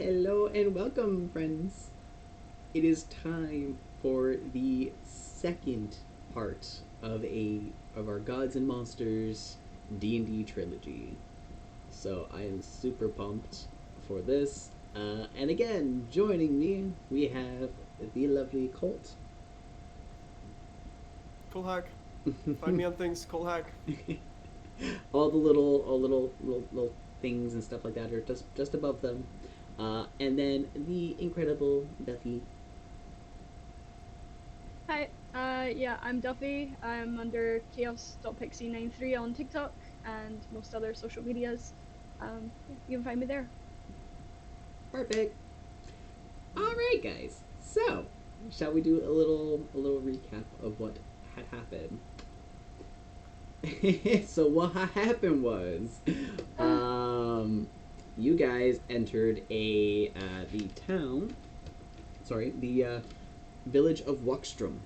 Hello and welcome, friends. It is time for the second part of our Gods and Monsters D&D Trilogy. So I am super pumped for this. And again, joining me, we have the lovely Colt. Cool hack. Find me on things, Cool hack. all the little things and stuff like that are just above them. And then the incredible Duffy. Hi, yeah, I'm Duffy. I'm under chaos.pixie93 on TikTok and most other social medias. Yeah, you can find me there. Perfect. All right, guys. So, shall we do a little recap of what had happened? So what happened was, you guys entered the town. Sorry, the village of Wuckstrom.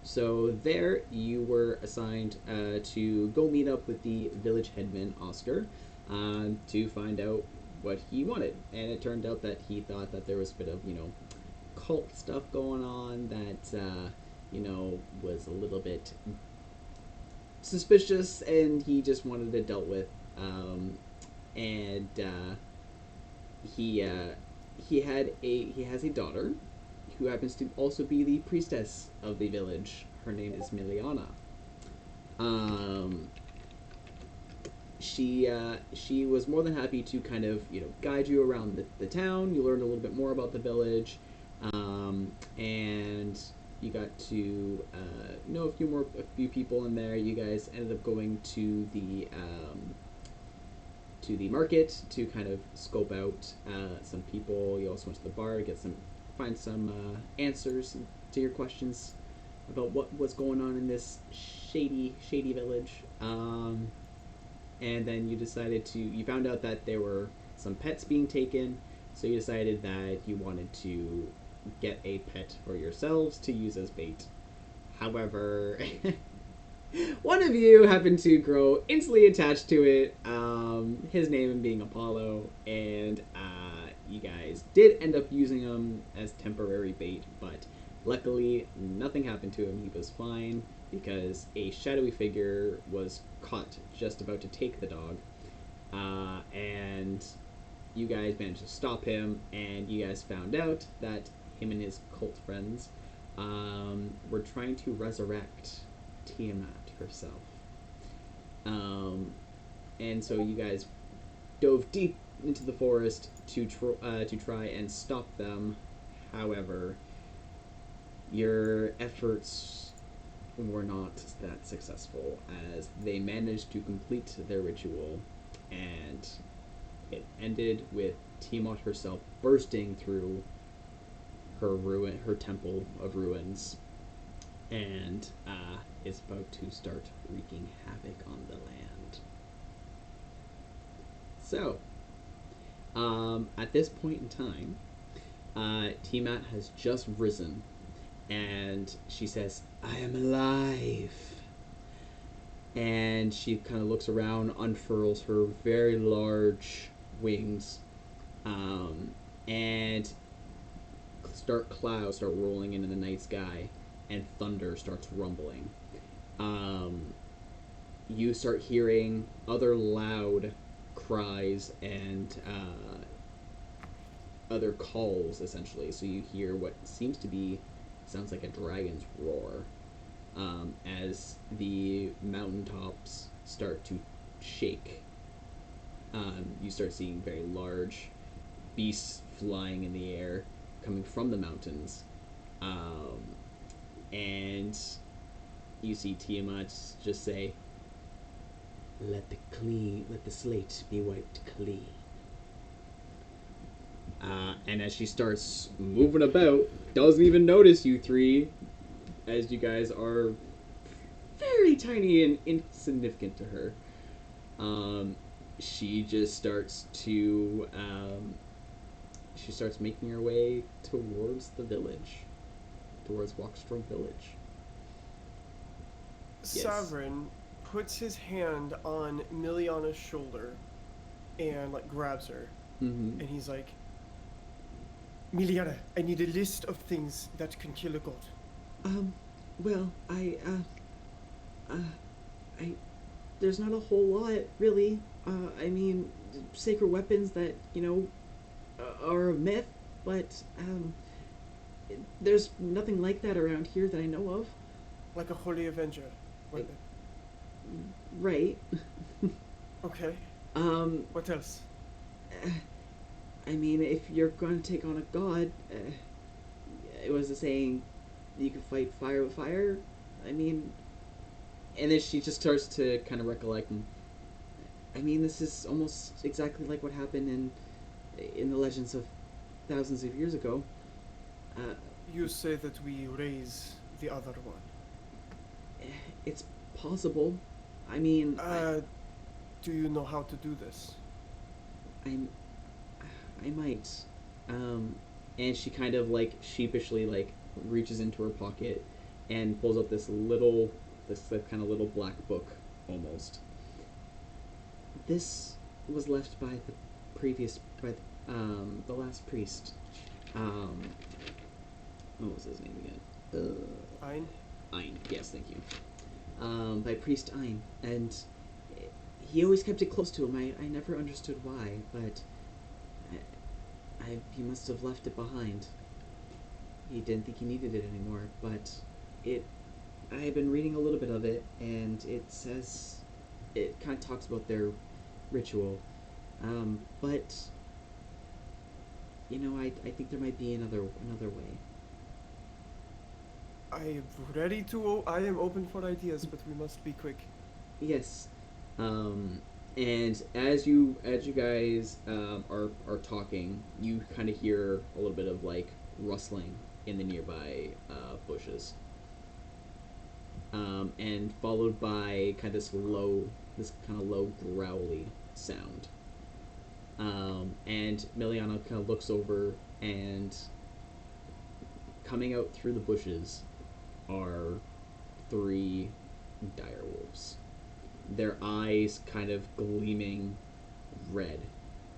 So there, you were assigned to go meet up with the village headman Oscar to find out what he wanted, and it turned out that he thought that there was a bit of cult stuff going on that was a little bit suspicious, and he just wanted it dealt with. And he he has a daughter who happens to also be the priestess of the village. Her name is Miliana. Um, she was more than happy to kind of guide you around the town. You learned a little bit more about the village, and you got to know a few people in there. You guys ended up going to the market to kind of scope out some people. You also went to the bar to find some answers to your questions about what was going on in this shady village. And then you found out that there were some pets being taken, so you decided that you wanted to get a pet for yourselves to use as bait. However, one of you happened to grow instantly attached to it, his name being Apollo, and you guys did end up using him as temporary bait, but luckily nothing happened to him. He was fine because a shadowy figure was caught just about to take the dog, and you guys managed to stop him, and you guys found out that him and his cult friends were trying to resurrect Tiamat herself. And so you guys dove deep into the forest to try and stop them. However, your efforts were not that successful, as they managed to complete their ritual, and it ended with Tiamat herself bursting through her temple of ruins, and is about to start wreaking havoc on the land. So, at this point in time, Tiamat has just risen, and she says, "I am alive." And she kind of looks around, unfurls her very large wings, and clouds start rolling into the night sky, and thunder starts rumbling. You start hearing other loud cries and other calls, essentially. So you hear what sounds like a dragon's roar, as the mountaintops start to shake. You start seeing very large beasts flying in the air, coming from the mountains, and you see Tiamat just say, let the slate be wiped clean." And as she starts moving about, doesn't even notice you three, as you guys are very tiny and insignificant to her. She just starts to making her way towards the village, towards Walkstrom Village. Yes. Sovereign puts his hand on Miliana's shoulder and grabs her, Mm-hmm. and he's like, Miliana, I need a list of things that can kill a god. Well, there's not a whole lot, really. I mean, sacred weapons that, are a myth, but, there's nothing like that around here that I know of. Like a holy avenger weapon. Right. Okay. What else? I mean, if you're going to take on a god, it was a saying, you can fight fire with fire. I mean, and then she just starts to kind of recollect, and I mean, this is almost exactly like what happened in the legends of thousands of years ago. You say that we raise the other one. It's possible. I mean, Do you know how to do this? I might. And she kind of like sheepishly like reaches into her pocket and pulls up this kind of little black book almost. This was left by the last priest. What was his name again? Fine. Ein. Yes, thank you. By Priest Ein, and he always kept it close to him. I never understood why, but he must have left it behind. He didn't think he needed it anymore, but I've been reading a little bit of it, and it kind of talks about their ritual, but I think there might be another way. I am open for ideas, but we must be quick. Yes. And as you guys are talking, you kind of hear a little bit of like rustling in the nearby bushes, and followed by this kind of low growly sound. And Miliana kind of looks over, and coming out through the bushes are 3 direwolves. Their eyes kind of gleaming red,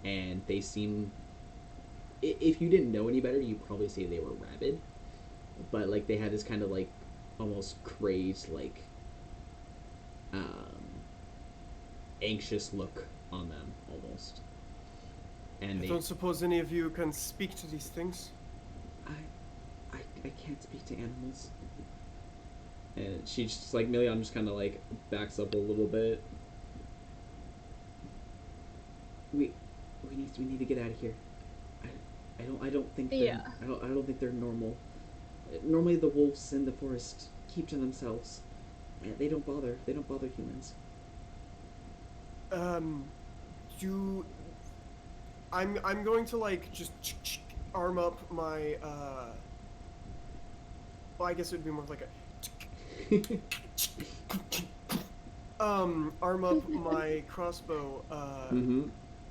and they seem, if you didn't know any better, you'd probably say they were rabid, but like they had this kind of like almost crazed, like anxious look on them almost. And I don't suppose any of you can speak to these things? I can't speak to animals. And she just like Milian just kind of like backs up a little bit. We need to get out of here. I don't think they're, I don't think they're normal. Normally the wolves in the forest keep to themselves. They don't bother humans. I'm going to like just arm up my well, I guess it would be more like a arm up my crossbow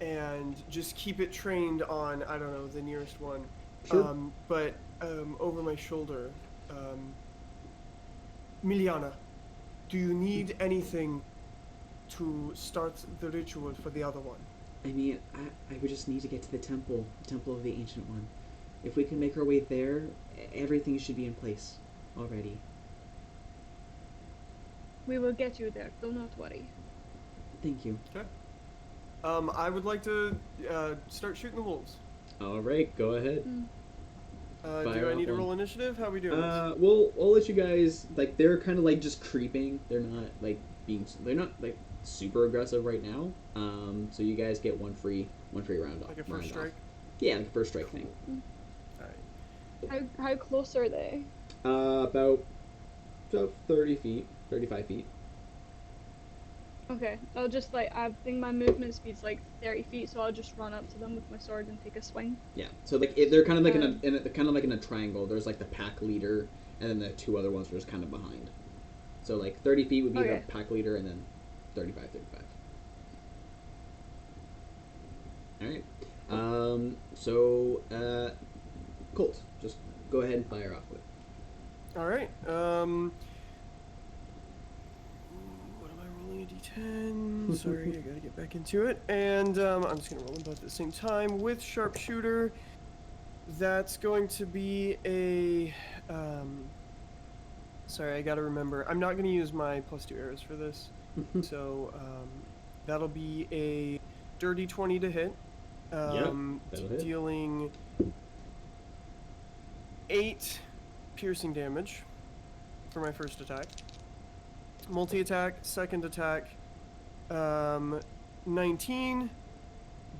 and just keep it trained on, I don't know, the nearest one. Sure. But over my shoulder. Miliana, do you need anything to start the ritual for the other one? I mean, I would just need to get to the temple of the Ancient One. If we can make our way there, everything should be in place already. We will get you there, do not worry. Thank you. Okay. I would like to start shooting the wolves. All right, go ahead. Do I need to roll initiative? How are we doing this? Well, I'll let you guys, like, they're kind of like just creeping. They're not like super aggressive right now. So you guys get one free round off. Like a first strike? Yeah, like a first strike thing. Alright. How close are they? About 30 feet, 35 feet. Okay, I'll just like, I think my movement speed's like 30 feet, so I'll just run up to them with my sword and take a swing. Yeah, so like they're kind of like in a triangle. There's like the pack leader, and then the 2 other ones are just kind of behind. So like 30 feet would be the pack leader, and then 35. All right. So Colt, just go ahead and fire off with. All right. What am I rolling? A d10. Sorry, I gotta get back into it. And I'm just gonna roll them both at the same time with sharpshooter. That's going to be a. Sorry, I gotta remember. I'm not gonna use my +2 arrows for this. So that'll be a dirty 20 to hit. That'll hit. Dealing 8 piercing damage for my first attack. Multi-attack, second attack, 19,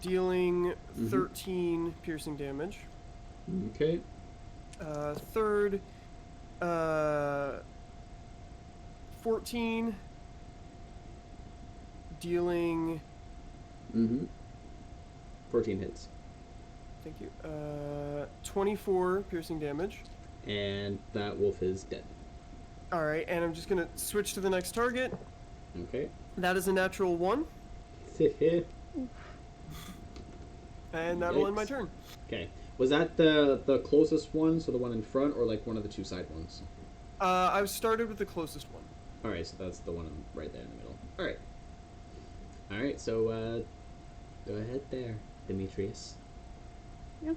dealing 13 piercing damage. Okay. Third, 14, dealing. 14 hits. Thank you. 24 piercing damage. And that wolf is dead. All right, and I'm just gonna switch to the next target. Okay. That is a natural 1. And that'll end my Yikes. turn. Okay. Was that the closest one, so the one in front, or like one of the two side ones? I started with the closest one. All right, so that's the one right there in the middle. All right. All right, so go ahead there, Demetrius. Yeah.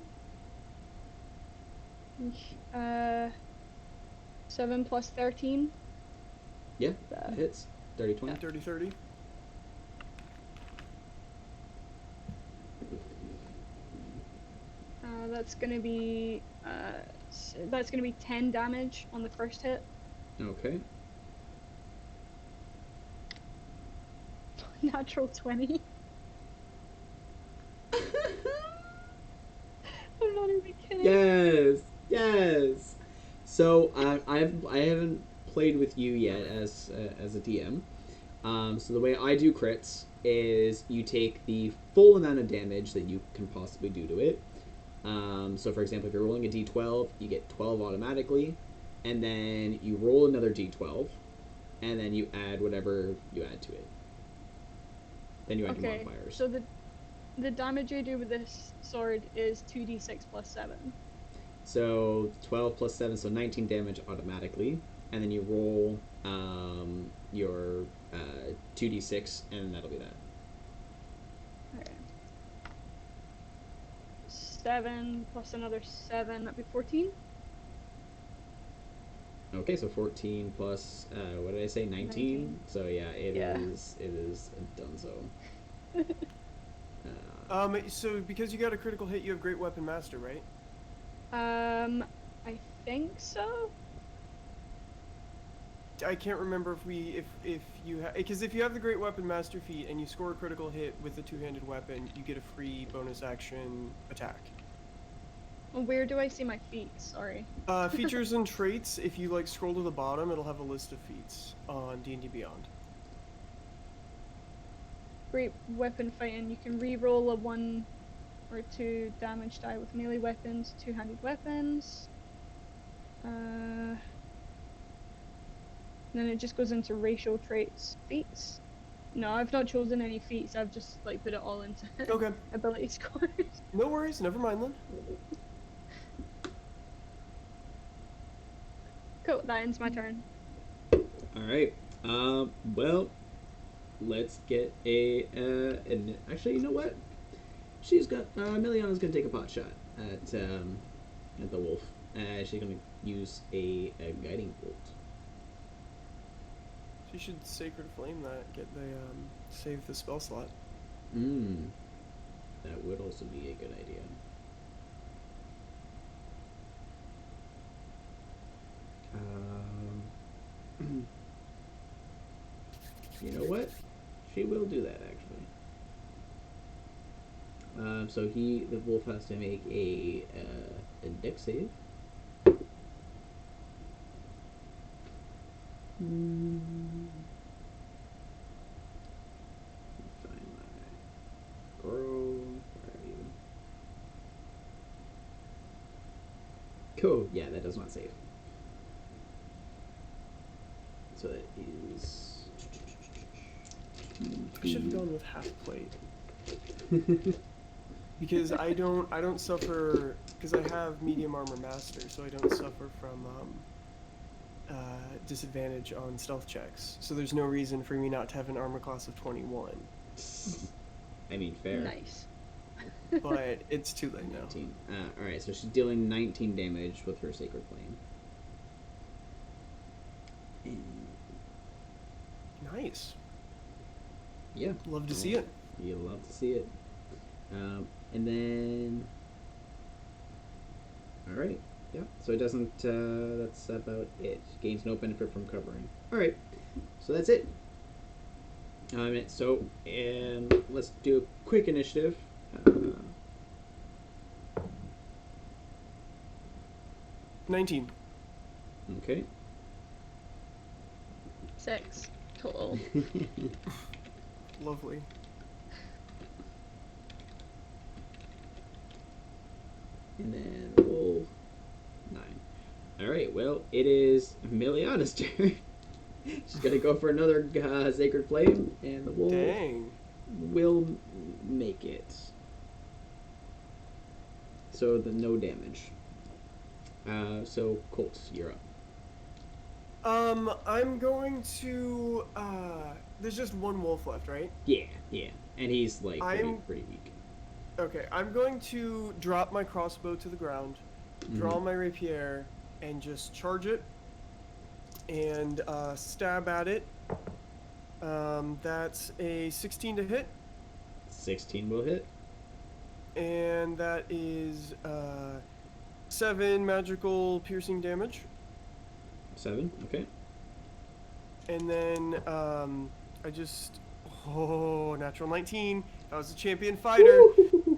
7 plus 13. Yeah, that hits. 30, 20. 30, 30. That's gonna be 10 damage on the first hit. Okay. Natural 20. I'm not even kidding. Yes. So I haven't played with you yet as a DM. So the way I do crits is you take the full amount of damage that you can possibly do to it. So for example, if you're rolling a d12, you get 12 automatically, and then you roll another d12, and then you add whatever you add to it. Then you add your modifiers. So the damage you do with this sword is 2d6 plus 7. So 12 plus 7, so 19 damage automatically, and then you roll your 2d6, and that'll be that. Okay. 7 plus another 7, that'd be 14. Okay, so 14 plus what did I say? 19. So yeah, it is donezo. So because you got a critical hit, you have Great Weapon Master, right? I think so. I can't remember if you because if you have the Great Weapon Master feat and you score a critical hit with the two-handed weapon, you get a free bonus action attack. Well, where do I see my feet? Sorry. Features and traits. If you like scroll to the bottom, it'll have a list of feats on D&D Beyond. Great weapon fighting. You can re-roll a 1 or 2 damage die with melee weapons, two-handed weapons. Then it just goes into racial traits, feats. No, I've not chosen any feats. I've just like put it all into Okay. ability scores. No worries. Never mind then. Cool. That ends my turn. All right. Well, let's get and actually, you know what? She's got Miliana's gonna take a pot shot at the wolf. She's gonna use a guiding bolt. She should Sacred Flame that. Get the save the spell slot. That would also be a good idea. You know what? She will do that actually. So the wolf has to make a dex save. Find my girl. Where are you? Cool. Yeah, that does not save. So that is. I should have gone with half plate. Because I don't suffer, because I have medium armor master, so I don't suffer from disadvantage on stealth checks. So there's no reason for me not to have an armor class of 21. I mean, fair. Nice. but it's too late now. 19. Alright, so she's dealing 19 damage with her Sacred Flame. And Nice. yeah. Love to see it. You love to see it. And then... Alright, yeah. So it doesn't... that's about it. Gains no benefit from covering. Alright, so that's it. So, let's do a quick initiative. 19. Okay. 6 total. Lovely. And then roll 9. Alright, well, it is Miliana's turn. She's gonna go for another Sacred Flame, and the wolf Dang. will make it. So, no damage. So, Colt, you're up. I'm going to, there's just one wolf left, right? Yeah. And he's, like, I'm- pretty weak. Okay, I'm going to drop my crossbow to the ground, draw my rapier, and just charge it, and, stab at it. That's a 16 to hit, 16 will hit. and that is, 7 magical piercing damage. 7, okay. And then, natural 19. I was a champion fighter.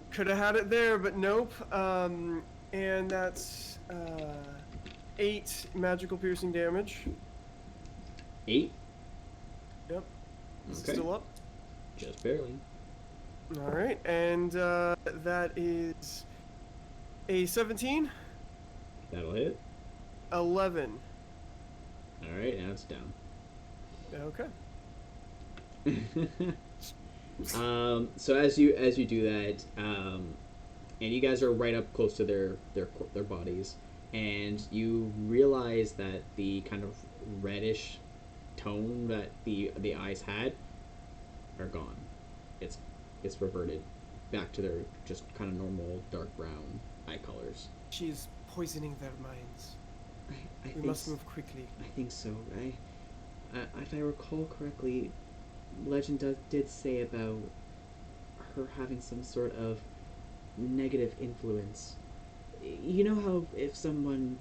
Could have had it there, but nope. And that's 8 magical piercing damage. 8? Yep. Is it Okay. still up? Just barely. All right, and that is a 17, That'll hit. 11. Alright, now it's down. Okay. So as you do that, and you guys are right up close to their bodies, and you realize that the kind of reddish tone that the eyes had are gone. It's reverted back to their just kind of normal dark brown eye colors. She's poisoning their minds. I We think must move quickly. I think so. If I recall correctly, legend did say about her having some sort of negative influence. You know how if someone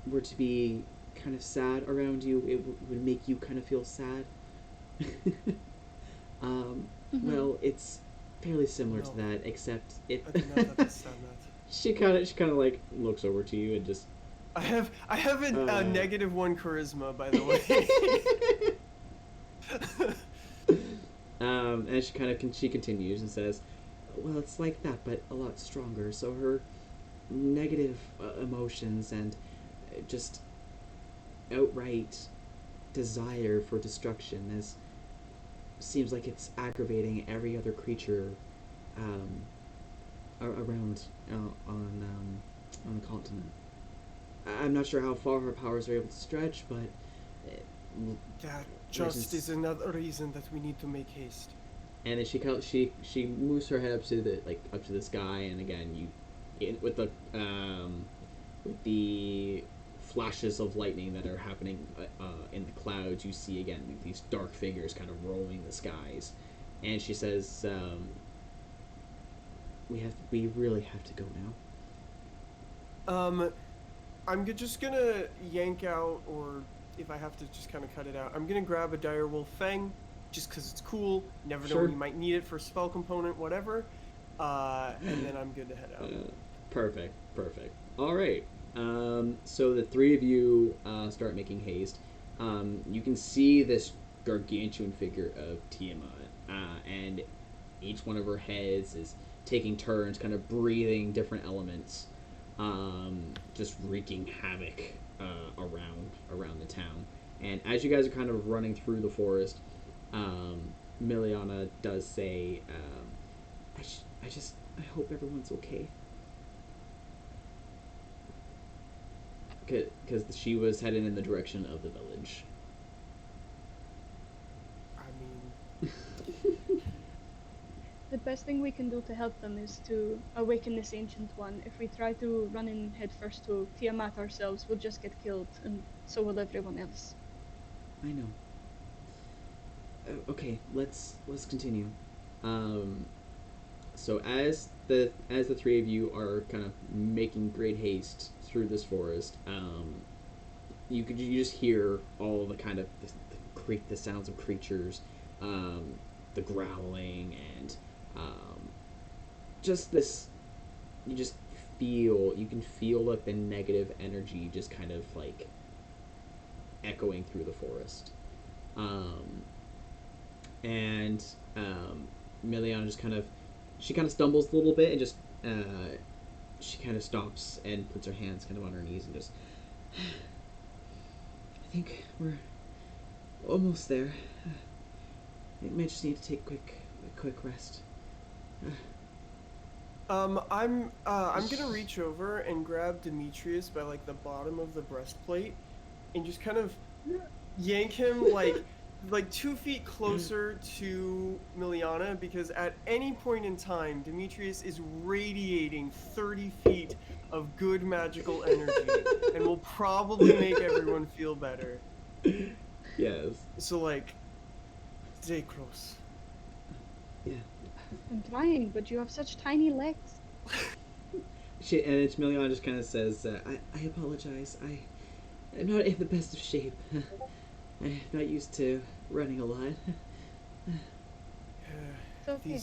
were to be kind of sad around you, it would make you kind of feel sad? Well, it's fairly similar to No. that, except it... I do not understand that. She kind of like looks over to you and just... I have a -1 charisma, by the way. And she continues and says, "Well, it's like that, but a lot stronger. So her negative emotions and just outright desire for destruction seems like it's aggravating every other creature around on the continent. I'm not sure how far her powers are able to stretch, but That just is another reason that we need to make haste. and then she moves her head up to the sky, and again with the flashes of lightning that are happening in the clouds, you see again these dark figures kind of roaming the skies, and she says, we really have to go now." I'm just gonna yank out, or if I have to just kind of cut it out, I'm gonna grab a direwolf fang, just because it's cool. Never know Sure. when you might need it for a spell component, whatever. And then I'm good to head out. Perfect. All right. So the three of you start making haste. You can see this gargantuan figure of Tiamat, and each one of her heads is taking turns, kind of breathing different elements, just wreaking havoc around the town. And as you guys are kind of running through the forest, Miliana does say, I hope everyone's okay. Because she was headed in the direction of the village. I mean, The best thing we can do to help them is to awaken this ancient one. If we try to run in headfirst to Tiamat ourselves, we'll just get killed, and so will everyone else. I know. Okay, let's continue. So as the three of you are kind of making great haste through this forest, you just hear all the kind of the sounds of creatures, the growling, and just this. You can feel like the negative energy just kind of like echoing through the forest. And Miliana just kind of stumbles a little bit and just she kind of stops and puts her hands kind of on her knees and just I think we're almost there. I might just need to take a quick rest. I'm gonna reach over and grab Demetrius by like the bottom of the breastplate and just kind of yank him like 2 feet closer to Miliana, because at any point in time, Demetrius is radiating 30 feet of good magical energy and will probably make everyone feel better. Yes. So like, stay close. Yeah. I'm trying, but you have such tiny legs. And Miliana just kind of says, I apologize. I'm not in the best of shape. I'm not used to running a lot. It's okay.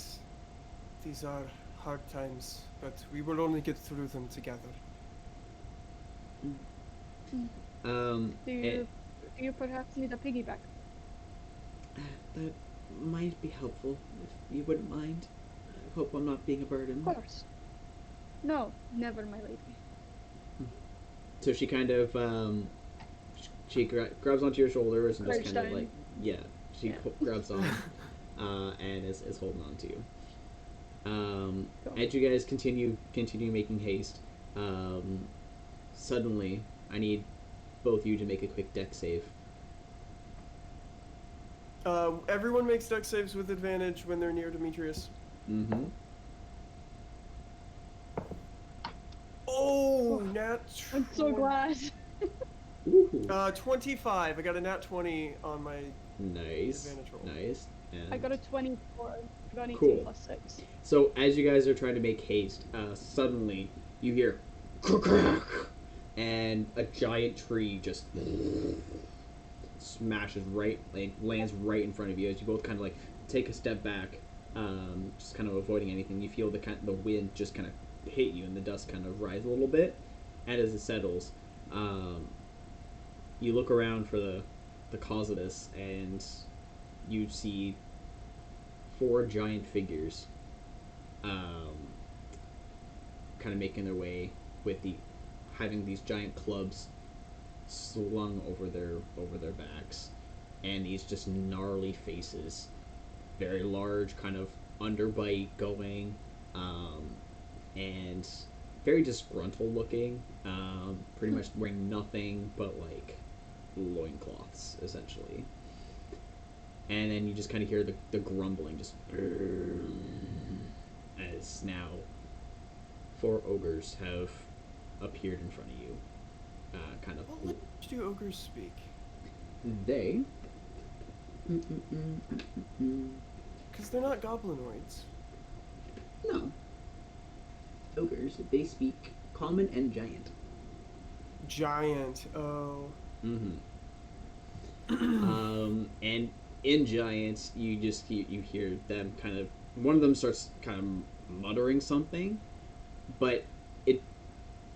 These are hard times, but we will only get through them together. Do you perhaps need a piggyback? That might be helpful, if you wouldn't mind. I hope I'm not being a burden. Of course. No, never, my lady. So she kind of, she grabs onto your shoulders and just Crouched kind of down. like, she grabs on and is holding on to you. Cool. As you guys continue making haste, suddenly I need both of you to make a quick deck save. Everyone makes deck saves with advantage when they're near Demetrius. Mm-hmm. Oh, nat. I'm so glad. Ooh. 25. I got a nat 20 on my Nice. advantage roll. Nice. And I got a 24. I got an 18 Cool. plus 6. So as you guys are trying to make haste, suddenly you hear crack, and a giant tree just smashes lands right in front of you. As you both kind of like take a step back, just kind of avoiding anything. You feel the wind just kind of hit you, and the dust kind of rise a little bit. And as it settles, you look around for the cause of this, and you see 4 giant figures kind of making their way with having these giant clubs slung over their backs, and these just gnarly faces, very large kind of underbite going, and very disgruntled looking, pretty much wearing nothing but like loincloths essentially. And then you just kind of hear the grumbling just as now 4 ogres have appeared in front of you. Kind of. What language do ogres speak? They. Because they're not goblinoids. No. Ogres, they speak common and giant. Giant. Oh. Mm-hmm. And in giants, you just hear them kind of. One of them starts kind of muttering something, but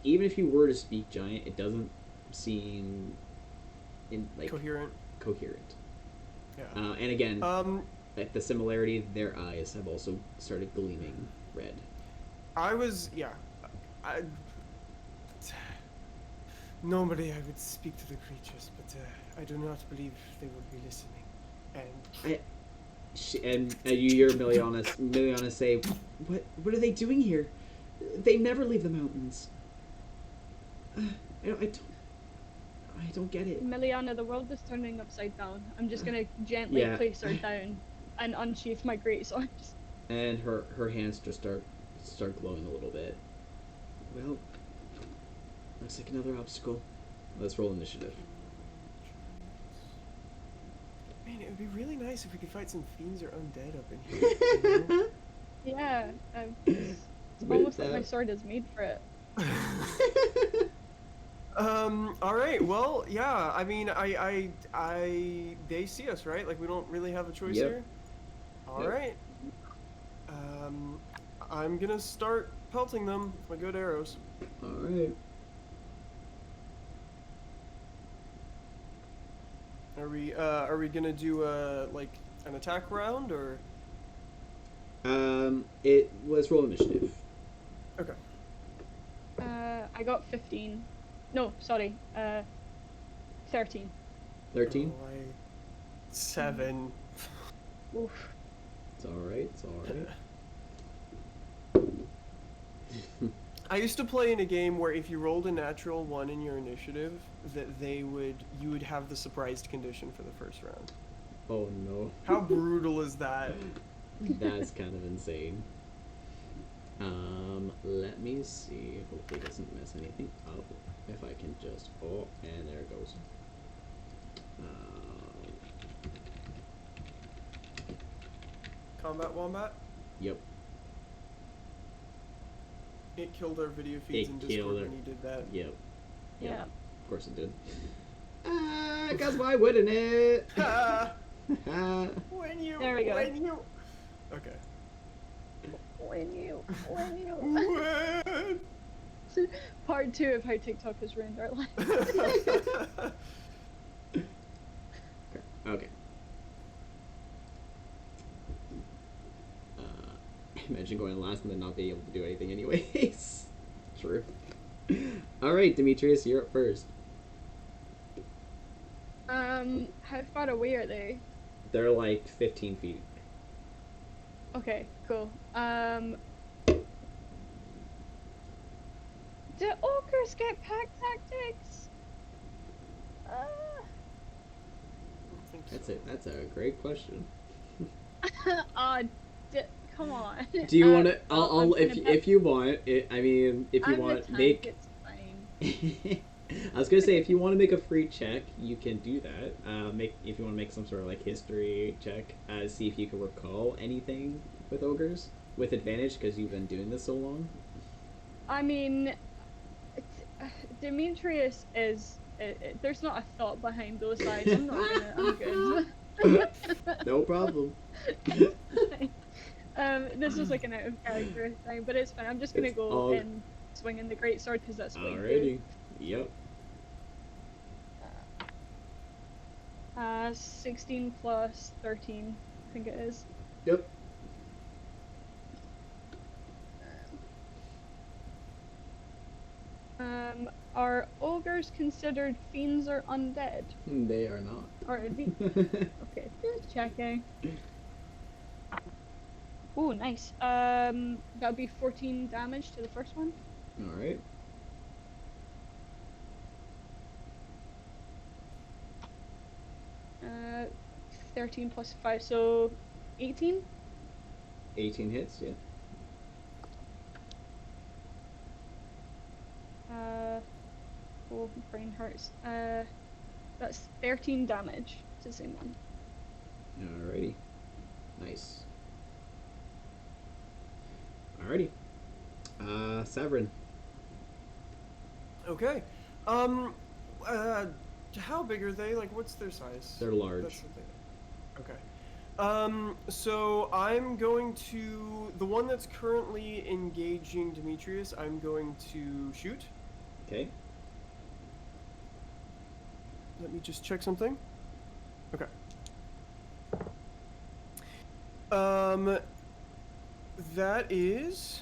even if you were to speak giant, it doesn't seem Coherent. coherent. Yeah. And again, like the similarity, their eyes have also started gleaming red. Normally I would speak to the creatures, but I do not believe they would be listening. And You hear Miliana say, "What are they doing here? They never leave the mountains. I don't get it." Miliana, the world is turning upside down. I'm just gonna gently Yeah. place her down and unsheath my great swords. And her hands just start glowing a little bit. Well, looks like another obstacle. Let's roll initiative. Man, it would be really nice if we could fight some fiends or undead up in here. You know? Yeah, it's almost like my sword is made for it. All right. Well, yeah. I mean, they see us, right? Like we don't really have a choice Yep. here. All Yep. right. I'm gonna start pelting them with my good arrows. All right. Are we gonna do like an attack round or? It was roll initiative. Okay. I got 15. No, sorry. 13. 13. Oh, 7. Oof. It's all right. It's all right. I used to play in a game where if you rolled a natural 1 in your initiative, that you would have the surprised condition for the first round. Oh no. How brutal is that? That's kind of insane. Let me see. Hopefully it doesn't mess anything up. If I can just... Oh, and there it goes. Combat Wombat? Yep. It killed our video feeds It in killed Discord it. when you did that. Yep. Yeah. Of course it did. Cause why wouldn't it? When you... There we go. When you... Okay. When you. When... Part 2 of how TikTok has ruined our lives. Okay. Imagine going last and then not being able to do anything anyways. True. Alright, Demetrius, you're up first. How far away are they? They're like 15 feet. Okay, cool. Do ogres get pack tactics? That's a great question. Uh, come on. Do you want to? I'll I'm if you want. I mean, if you I'm want, the tank, make. it's fine. I was gonna say if you want to make a free check, you can do that. If you want to make some sort of like history check, see if you can recall anything with ogres with advantage because you've been doing this so long. I mean, Demetrius is. There's not a thought behind those eyes. I'm not gonna. I'm good. No problem. This was like an out of character thing, but it's fine. I'm just gonna It's go all- in swinging the great sword because that's what you Alrighty. Yep. do. 16 plus 13, I think it is. Yep. Are ogres considered fiends or undead? They are not. Or are they? Okay, just checking. Oh, nice. That'll be 14 damage to the first one. Alright. Uh, 13 plus 5, so 18? 18 hits, yeah. Oh, my brain hurts. That's 13 damage to the same one. Alrighty. Nice. Alrighty. Severin. Okay. How big are they? Like, what's their size? They're large. That's the thing. Okay. So I'm going to... The one that's currently engaging Demetrius, I'm going to shoot. Okay. Let me just check something. Okay. That is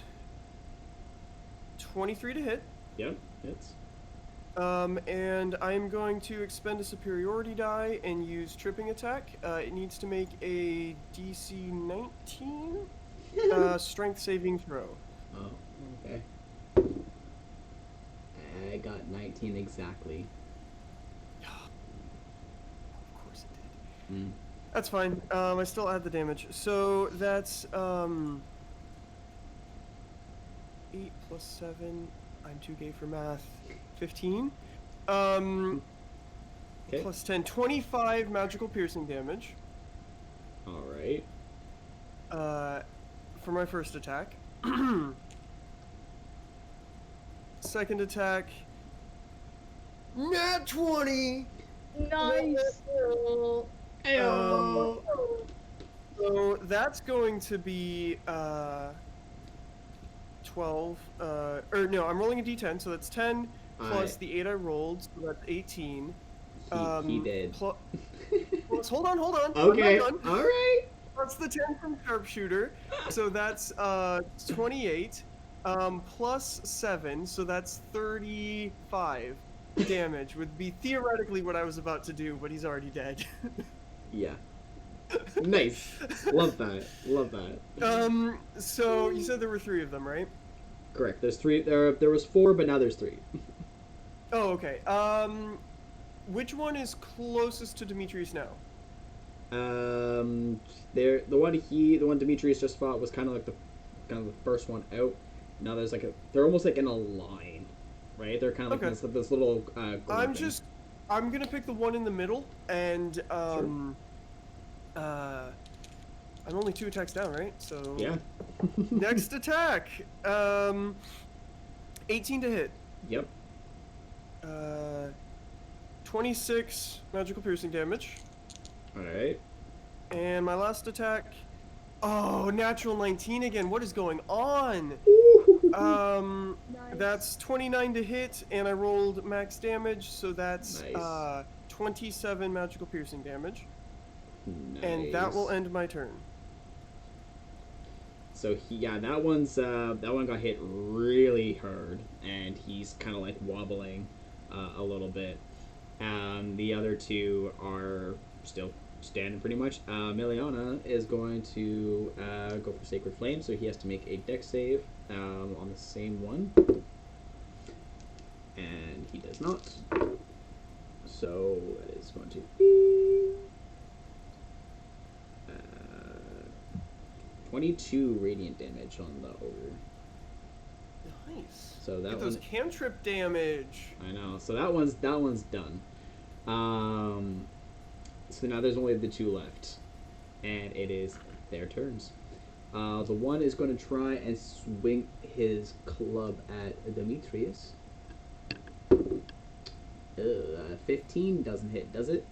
23 to hit. Yep, hits. And I'm going to expend a superiority die and use tripping attack. It needs to make a DC 19 strength saving throw. Oh, okay. I got 19 exactly. Of course it did. That's fine. I still add the damage. So that's 8 plus 7. I'm too gay for math. 15. Okay. Plus 10. 25 magical piercing damage. All right. For my first attack. Second attack. Nat 20! Nice. So that's going to be 12. Or no, I'm rolling a d10, so that's 10 plus the 8 I rolled, so that's 18. He did. Plus, hold on. Okay. I'm not done. All right. That's the 10 from sharpshooter, so that's 28. Plus 7, so that's 35 damage. Would be theoretically what I was about to do, but he's already dead. Yeah. Nice. Love that. Love that. So you said there were 3 of them, right? Correct. There's 3. There was 4, but now there's 3. Oh, okay. Which one is closest to Demetrius now? The one Demetrius just fought was kind of the first one out. Now there's they're almost like in a line, right? They're kind of like this little. I'm gonna pick the one in the middle, and Sure. I'm only 2 attacks down, right? So Yeah. next attack, 18 to hit. Yep. 26 magical piercing damage. All right. And my last attack, natural 19 again. What is going on? Nice. That's 29 to hit, and I rolled max damage, so that's Nice. 27 magical piercing damage. Nice. And that will end my turn. So that one got hit really hard, and he's kind of like wobbling a little bit. The other 2 are still standing pretty much. Miliana is going to go for Sacred Flame, so he has to make a dex save on the same one. And he does not. So it is going to be 22 radiant damage on the ogre. Nice. So that Get those one, cantrip damage. I know. So that one's done. So now there's only the 2 left, and it is their turns. The one is going to try and swing his club at Demetrius. 15 doesn't hit, does it?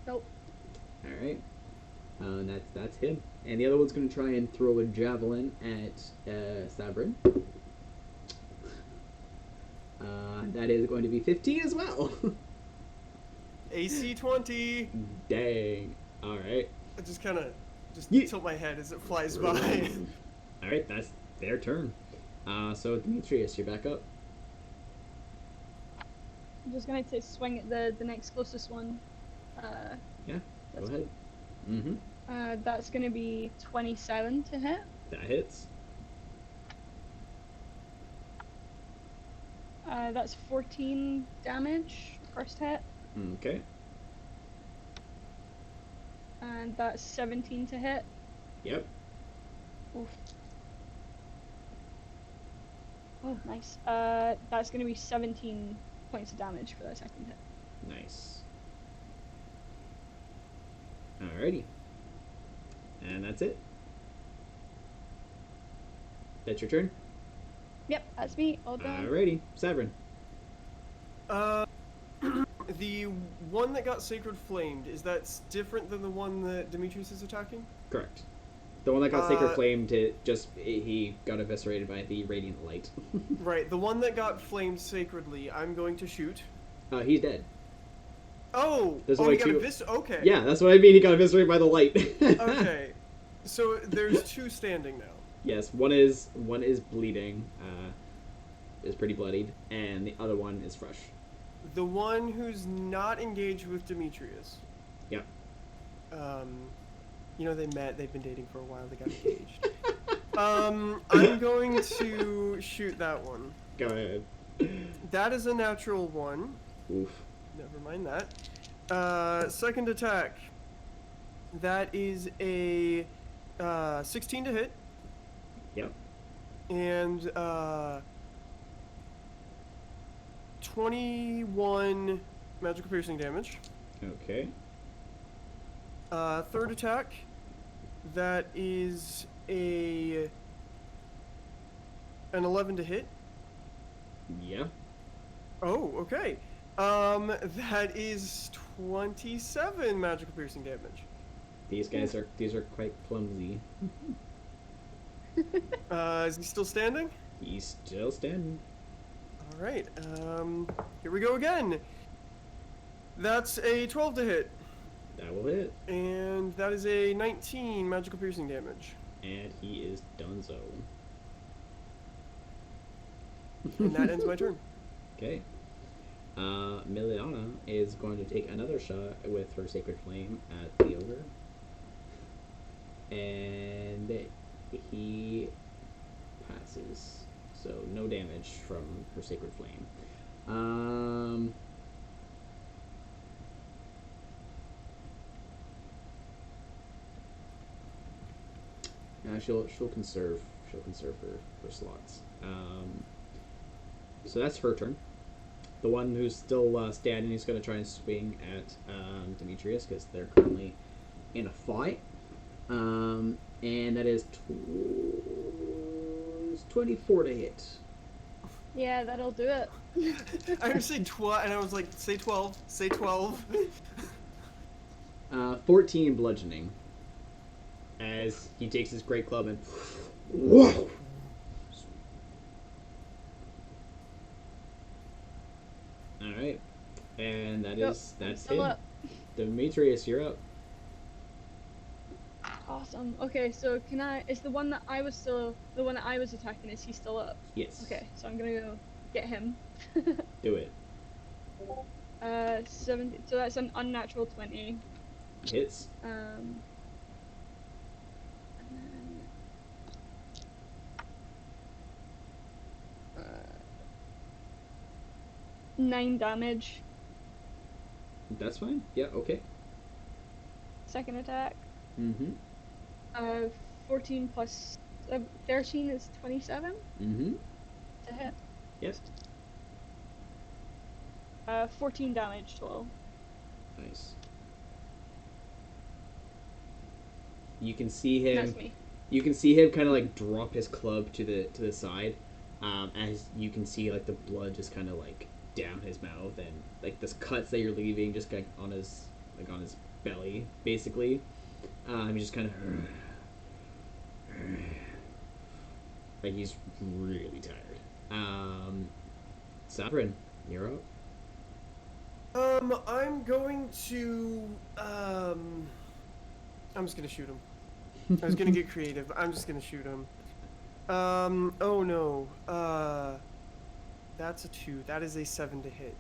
Nope. All right. That's him. And the other one's going to try and throw a javelin at Sabrin. That is going to be 15 as well. AC 20. Dang. All right. I just kind of Ye- tilt my head as it flies by. All right, that's their turn. So Demetrius, you're back up. I'm just going to swing at the next closest one. Yeah, go That's ahead. Mm-hmm. That's going to be 27 to hit. That hits. That's 14 damage, first hit. Okay. And that's 17 to hit. Yep. Oof. Oh, nice. That's going to be 17 points of damage for that second hit. Nice. Alrighty. And that's it. That's your turn? Yep, that's me. All done. Alrighty. Severin. The one that got sacred flamed, is that different than the one that Demetrius is attacking? Correct. The one that got Sacred Flame he got eviscerated by the radiant light. Right, the one that got flamed sacredly, I'm going to shoot. He's dead. Oh! There's he only got 2. Okay. Yeah, that's what I mean. He got eviscerated by the light. Okay. So there's 2 standing now. Yes, one is bleeding, is pretty bloodied, and the other one is fresh. The one who's not engaged with Demetrius. Yep. They met, they've been dating for a while, they got engaged. I'm going to shoot that one. Go ahead. That is a natural 1. Oof. Never mind that. Second attack. That is a 16 to hit. Yep. And 21 magical piercing damage. Okay. Third attack. That is an 11 to hit. Yeah. Oh, okay. That is 27 magical piercing damage. These are quite clumsy. Is he still standing? He's still standing. All right. Here we go again. That's a 12 to hit, That will hit. and that is a 19 magical piercing damage. And he is donezo. And that ends my turn. Okay. Miliana is going to take another shot with her Sacred Flame at the ogre. And he passes. So no damage from her Sacred Flame. She'll conserve her slots. So that's her turn. The one who's still standing is going to try and swing at Demetrius because they're currently in a fight. And that is 24 to hit. Yeah, that'll do it. I was saying and I was like, say 12, say 12. 14 bludgeoning. As he takes his great club and whoa. All right, and that's Still him. up. Demetrius, you're up. Awesome. Okay, so can I? Is the one that I was attacking? Is he still up? Yes. Okay, so I'm gonna go get him. Do it. 70. So that's an unnatural 20. Hits. And then, 9 damage. That's fine. Yeah. Okay. Second attack. Mm-hmm. 14 plus 13 is 27 Mm-hmm. to hit. Yes. 14 damage total. Nice. You can see him. That's me. You can see him kind of like drop his club to the side, as you can see like the blood just kind of like down his mouth and like this cuts that you're leaving just like on his belly basically. He's just kind of like he's really tired. Sabrin, you're up. I'm going to I'm just gonna shoot him. I was gonna get creative. I'm just gonna shoot him. Oh no. That's a 2. That is a 7 to hit.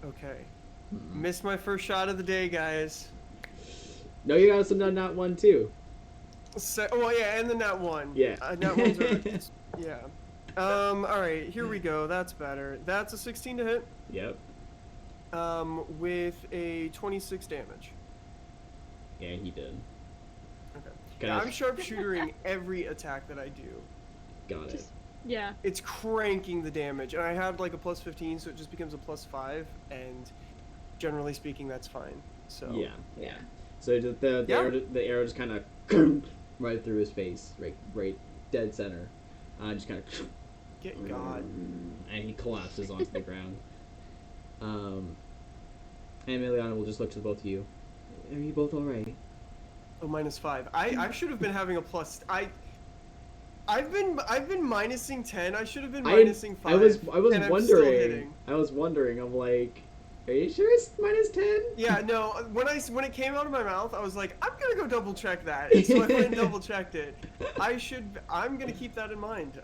Okay. Missed my first shot of the day, guys. No, you got some nat one too. Oh yeah, and the nat 1. Yeah. Nat 1s are, yeah. Alright, here we go. That's better. That's a 16 to hit. Yep. With a 26 damage. Yeah, he did. Okay. Got Yeah, it. I'm sharpshootering every attack that I do. Got it. Just, yeah. It's cranking the damage, and I have like a plus 15, so it just becomes a plus 5, and generally speaking, that's fine. So Yeah. So the Yeah. arrow just kind of right through his face, right dead center. Just kind of. Get God. And he collapses onto the ground. And Emiliana will just look to both of you. Are you both all right? Oh, -5. I should have been having a plus. I've been minusing 10. I should have been minusing 5. I was and I'm wondering. Still hitting. I was wondering. I'm like, are you sure it's -10? Yeah, no. When it came out of my mouth, I was like, I'm gonna go double check that. And so I went and double checked it. I'm gonna keep that in mind.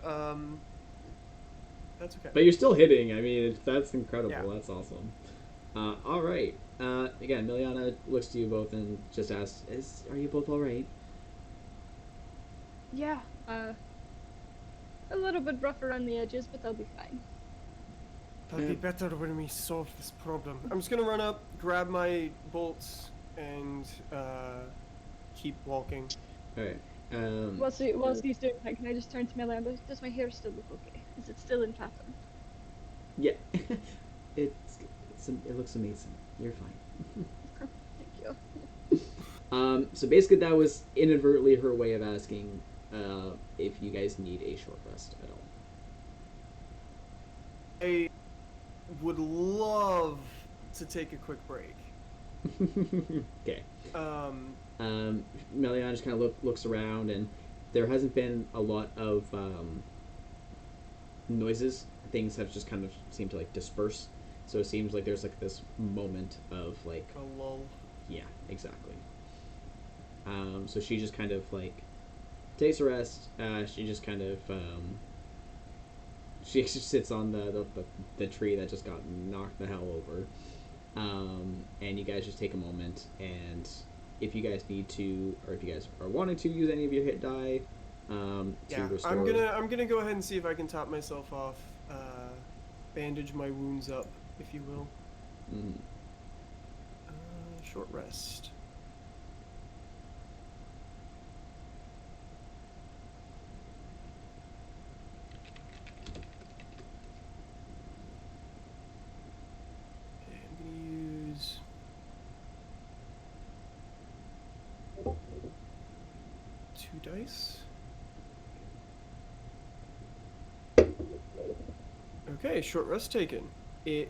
That's okay. But you're still hitting. I mean, that's incredible. Yeah. That's awesome. All right. Again, Miliana looks to you both and just asks, "Are you both all right?" Yeah. A little bit rough around the edges, but they'll be fine. That'll be better when we solve this problem. I'm just gonna run up, grab my bolts, and keep walking. All right. Whilst he's doing that, can I just turn to Millie and be, does my hair still look okay? Is it still in pattern? Yeah. It looks amazing. You're fine. Thank you. So basically, that was inadvertently her way of asking if you guys need a short rest at all. I would love to take a quick break. Okay. Um, Melian just kind of looks around, and there hasn't been a lot of noises. Things have just kind of seemed to like disperse. So it seems like there's like this moment of like, a lull. yeah, exactly. So she just kind of like takes a rest. She just kind of she just sits on the tree that just got knocked the hell over. And you guys just take a moment, and if you guys need to, or if you guys are wanting to use any of your hit die, to Yeah, restore. I'm gonna go ahead and see if I can top myself off, bandage my wounds up, if you will. Mm. Short rest. Okay, I'm gonna use 2 dice. Okay, short rest taken.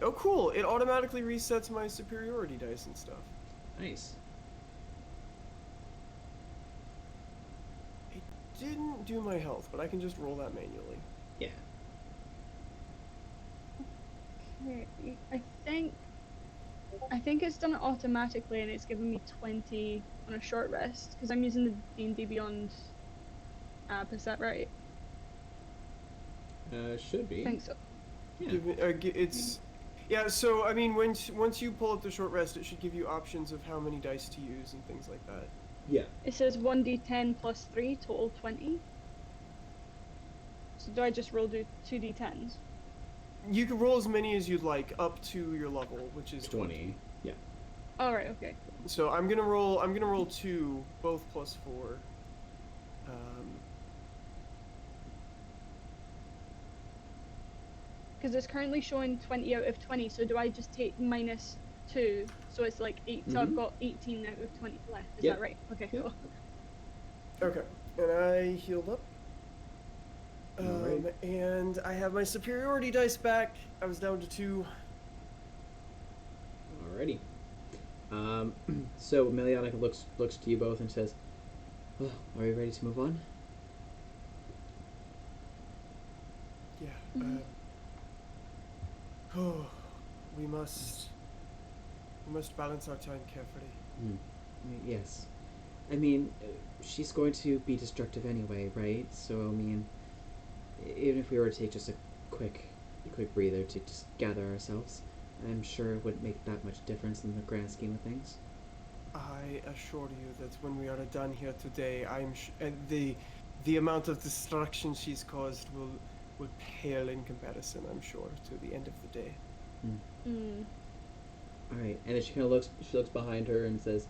Oh cool, it automatically resets my superiority dice and stuff. Nice. It didn't do my health, but I can just roll that manually. Yeah. Okay, I think it's done it automatically, and it's given me 20 on a short rest because I'm using the D&D Beyond app. Is that right? Should be. I think so. Yeah. It's yeah. So I mean, once you pull up the short rest, it should give you options of how many dice to use and things like that. Yeah. It says 1d10 plus 3, total 20. So do I just roll 2d10s? You can roll as many as you'd like up to your level, which is 20. Yeah. Alright, okay. So I'm gonna roll 2, both plus 4. Because it's currently showing 20 out of 20, so do I just take minus 2? So it's like 8, so I've got 18 out of 20 left. Is Yep. that right? Okay, Yep. cool. Okay, and I healed up. Alright. And I have my superiority dice back. I was down to 2. Alrighty. So Meliana looks to you both and says, "Oh, are you ready to move on?" Yeah. Mhm. Oh, we must balance our time carefully. Yes. I mean, she's going to be destructive anyway, right? So I mean, even if we were to take just a quick breather to just gather ourselves, I'm sure it wouldn't make that much difference in the grand scheme of things. I assure you that when we are done here today, the amount of destruction she's caused will pale in comparison, I'm sure, to the end of the day. Mm. All right, and then she kind of looks behind her and says,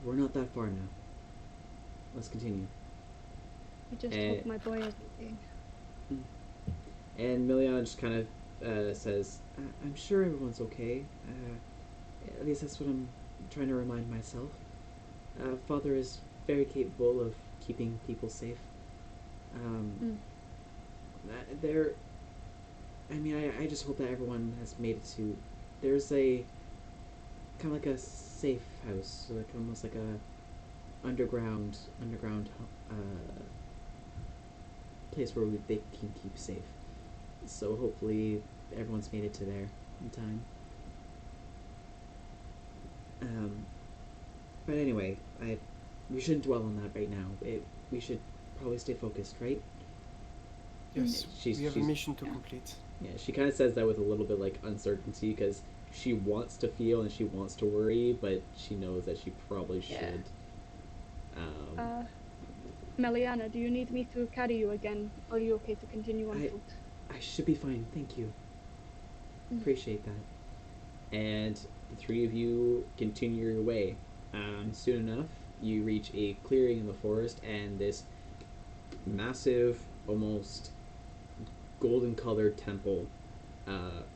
"We're not that far now. Let's continue." I just hope my boy is okay. And Miliana just kind of says, "I'm sure everyone's okay. At least that's what I'm trying to remind myself. Father is very capable of keeping people safe. There. I mean, I just hope that everyone has made it to. There's a kind of like a safe house, like almost like a underground place where they can keep safe. So hopefully everyone's made it to there in time. But anyway, we shouldn't dwell on that right now. We should probably stay focused, right?" Yes, we have a mission to complete. Yeah, she kind of says that with a little bit like uncertainty because she wants to feel and she wants to worry, but she knows that she probably should. Meliana, do you need me to carry you again? Or are you okay to continue on foot? I should be fine, thank you. Appreciate that. And the three of you continue your way. Soon enough, you reach a clearing in the forest, and this massive, almost golden-colored temple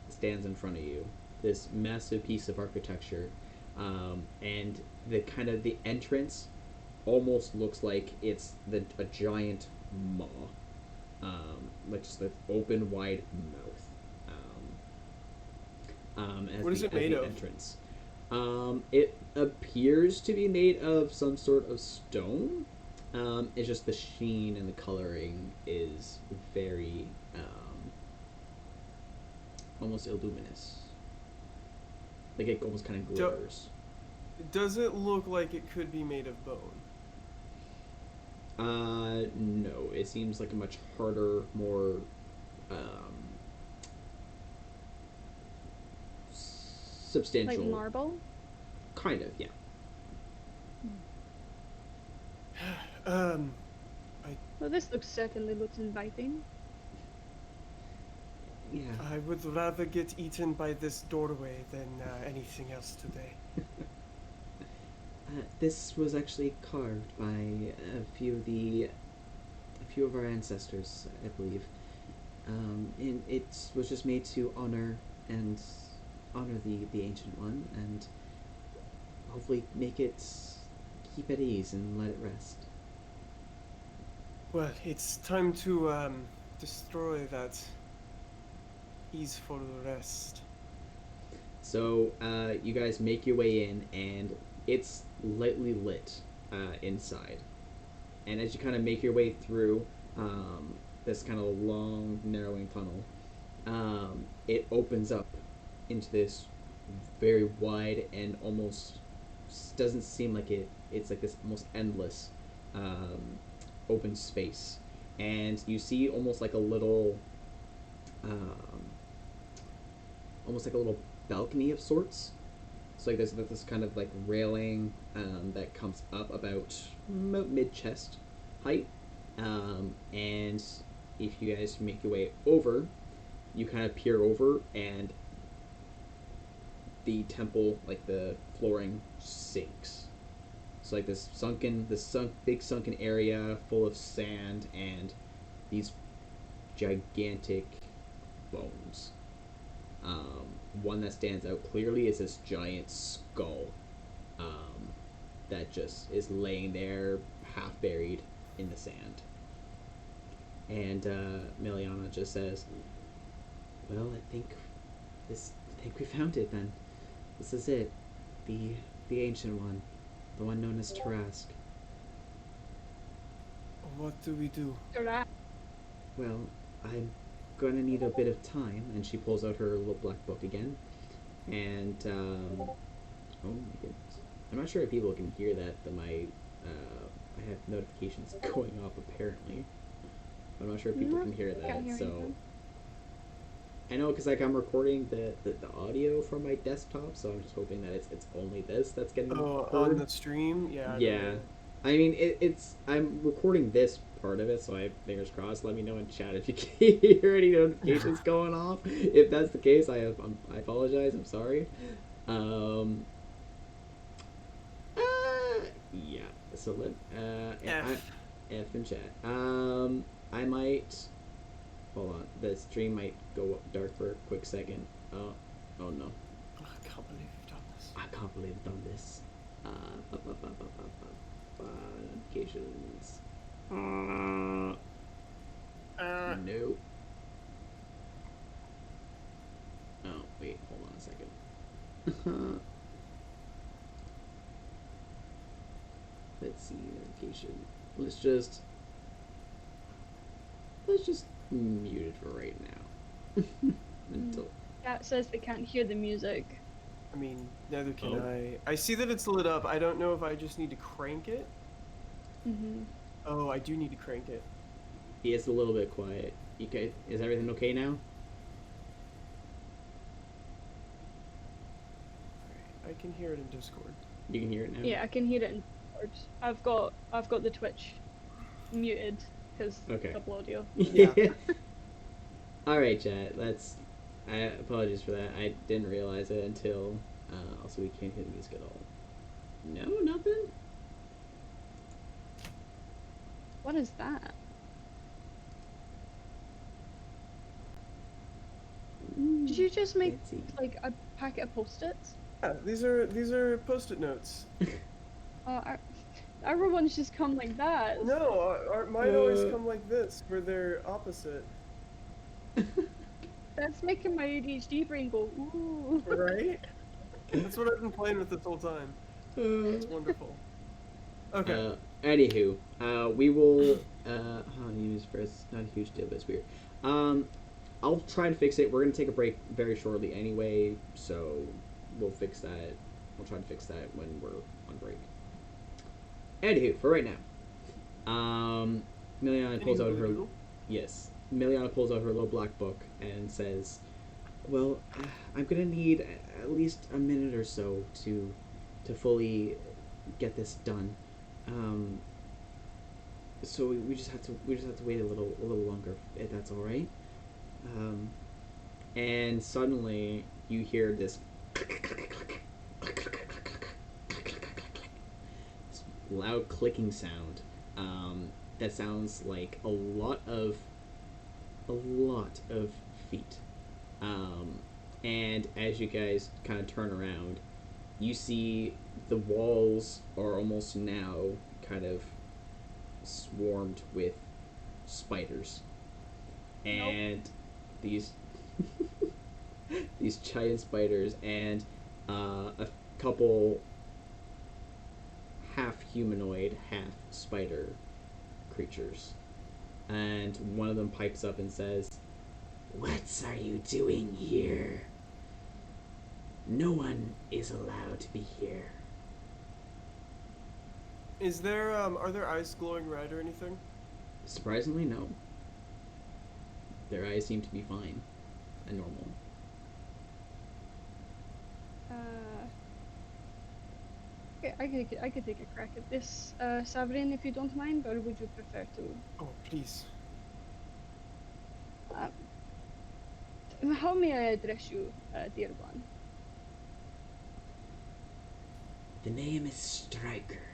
stands in front of you. This massive piece of architecture, and the entrance almost looks like it's a giant maw, like just an open, wide mouth. What is it made of? Entrance. It appears to be made of some sort of stone. It's just the sheen and the coloring is very almost illuminous. Like it almost kind of glitters. Does it look like it could be made of bone? No. It seems like a much harder, more substantial. Like marble? Kind of, yeah. Well, this certainly looks inviting. Yeah. I would rather get eaten by this doorway than anything else today. This was actually carved by a few of our ancestors, I believe. And it was just made to honor the ancient one, and hopefully keep at ease and let it rest. Well, it's time to destroy that easeful rest. So you guys make your way in, and it's lightly lit inside. And as you kind of make your way through this kind of long, narrowing tunnel, it opens up into this very wide and almost doesn't seem like it's like this almost endless open space. And you see almost like a little balcony of sorts. So like there's this kind of like railing that comes up about mid-chest height, and if you guys make your way over, you kind of peer over, and the temple, like the flooring, sinks. So like big sunken area full of sand and these gigantic bones. One that stands out clearly is this giant skull that just is laying there, half buried in the sand. And Miliana just says, "Well, I think we found it then. This is it, the ancient one, the one known as Tarask." What do we do? Well, I'm gonna need a bit of time, and she pulls out her little black book again, and oh my goodness, I'm not sure if people can hear that, but I have notifications going off apparently. I'm not sure if people can hear that, so I know because like I'm recording the audio from my desktop, so I'm just hoping that it's only this that's getting heard. On the stream, yeah. Yeah, I mean it's I'm recording this part of it, so I have fingers crossed. Let me know in chat if you can hear any notifications going off. If that's the case, I apologize. I'm sorry. Yeah. So let F in chat. I might hold on. The stream might go dark for a quick second. Oh no. I can't believe you've done this. I can't believe I've done this. Notifications. No. Oh, wait, hold on a second. Let's see, notification. Let's just mute it for right now. Until Cat says they can't hear the music. I mean, neither can I. I see that it's lit up. I don't know if I just need to crank it. Mm-hmm. Oh, I do need to crank it. he is a little bit quiet. Okay, is everything okay now? I can hear it in Discord. You can hear it now? Yeah, I can hear it in Discord. I've got the Twitch muted because Okay. double audio. Yeah. Alright, chat. Apologies for that. I didn't realize it until also we can't hear the music at all. No, nothing. What is that? Did you just make Fancy. like a packet of post-its? Yeah, these are post-it notes. Our ones just come like that. No, mine always come like this, where they're opposite. That's making my ADHD brain go, ooh. Right? That's what I've been playing with this whole time. It's wonderful. Okay. Anywho, we will. I'll use first. Not a huge deal, but it's weird. I'll try to fix it. We're gonna take a break very shortly anyway, so we'll fix that. We'll try to fix that when we're on break. Anywho, for right now, Miliana pulls out her. Yes, Miliana pulls out her little black book and says, "Well, I'm gonna need at least a minute or so to fully get this done. So we just have to wait a little longer if that's all right." And suddenly you hear this loud clicking sound. That sounds like a lot of feet. And as you guys kind of turn around, you see the walls are almost now kind of swarmed with spiders, and these these giant spiders and a couple half humanoid, half spider creatures. And one of them pipes up and says, "What are you doing here? No one is allowed to be here." Is there are there eyes glowing red or anything? Surprisingly, no. Their eyes seem to be fine and normal. Okay, I could take a crack at this, Saverin, if you don't mind, or would you prefer to? Oh, please. How may I address you, dear one? The name is Striker.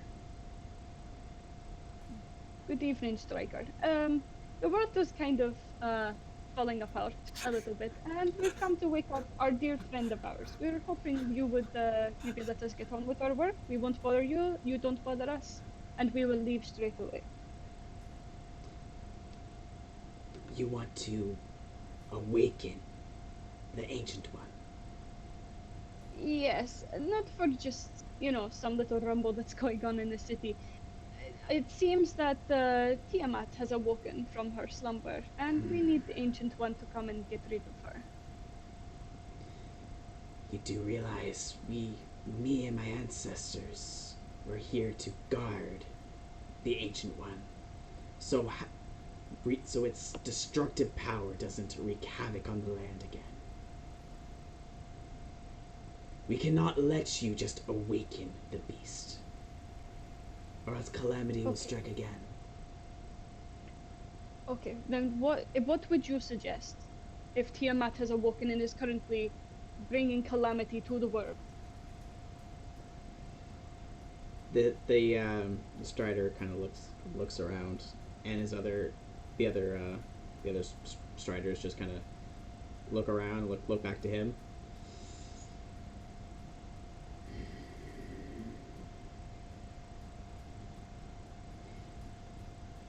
Good evening, Striker. The world is kind of falling apart a little bit, and we've come to wake up our dear friend of ours. We were hoping you would maybe let us get on with our work. We won't bother you, you don't bother us, and we will leave straight away. You want to awaken the Ancient One? Yes, not for just, some little rumble that's going on in the city. It seems that Tiamat has awoken from her slumber, and we need the Ancient One to come and get rid of her. You do realize me and my ancestors were here to guard the Ancient One, so its destructive power doesn't wreak havoc on the land again. We cannot let you just awaken the beast, or else calamity will strike again. Okay, then what would you suggest if Tiamat has awoken and is currently bringing calamity to the world? The Strider kind of looks around, and the other Striders just kind of look around, look back to him.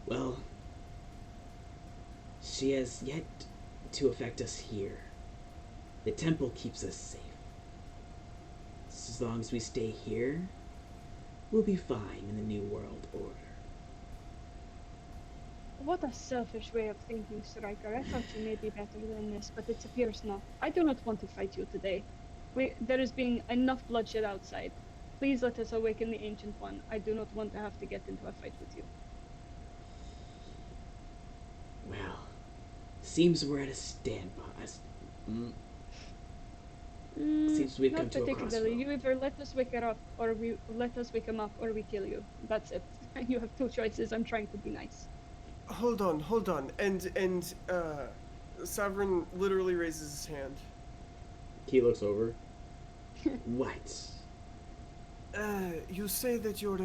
Well, she has yet to affect us here. The temple keeps us safe. As long as we stay here, we'll be fine in the New World Order. What a selfish way of thinking, Striker. I thought you may be better than this, but it appears not. I do not want to fight you today. There is being enough bloodshed outside. Please let us awaken the Ancient One. I do not want to have to get into a fight with you. Well, seems we're at a standby. Seems we've come not to a particularly. crossroad. You either let us wake her up, or we let us wake him up, or we kill you. That's it. You have two choices. I'm trying to be nice. Hold on. And Saverin literally raises his hand. He looks over. What? You say that your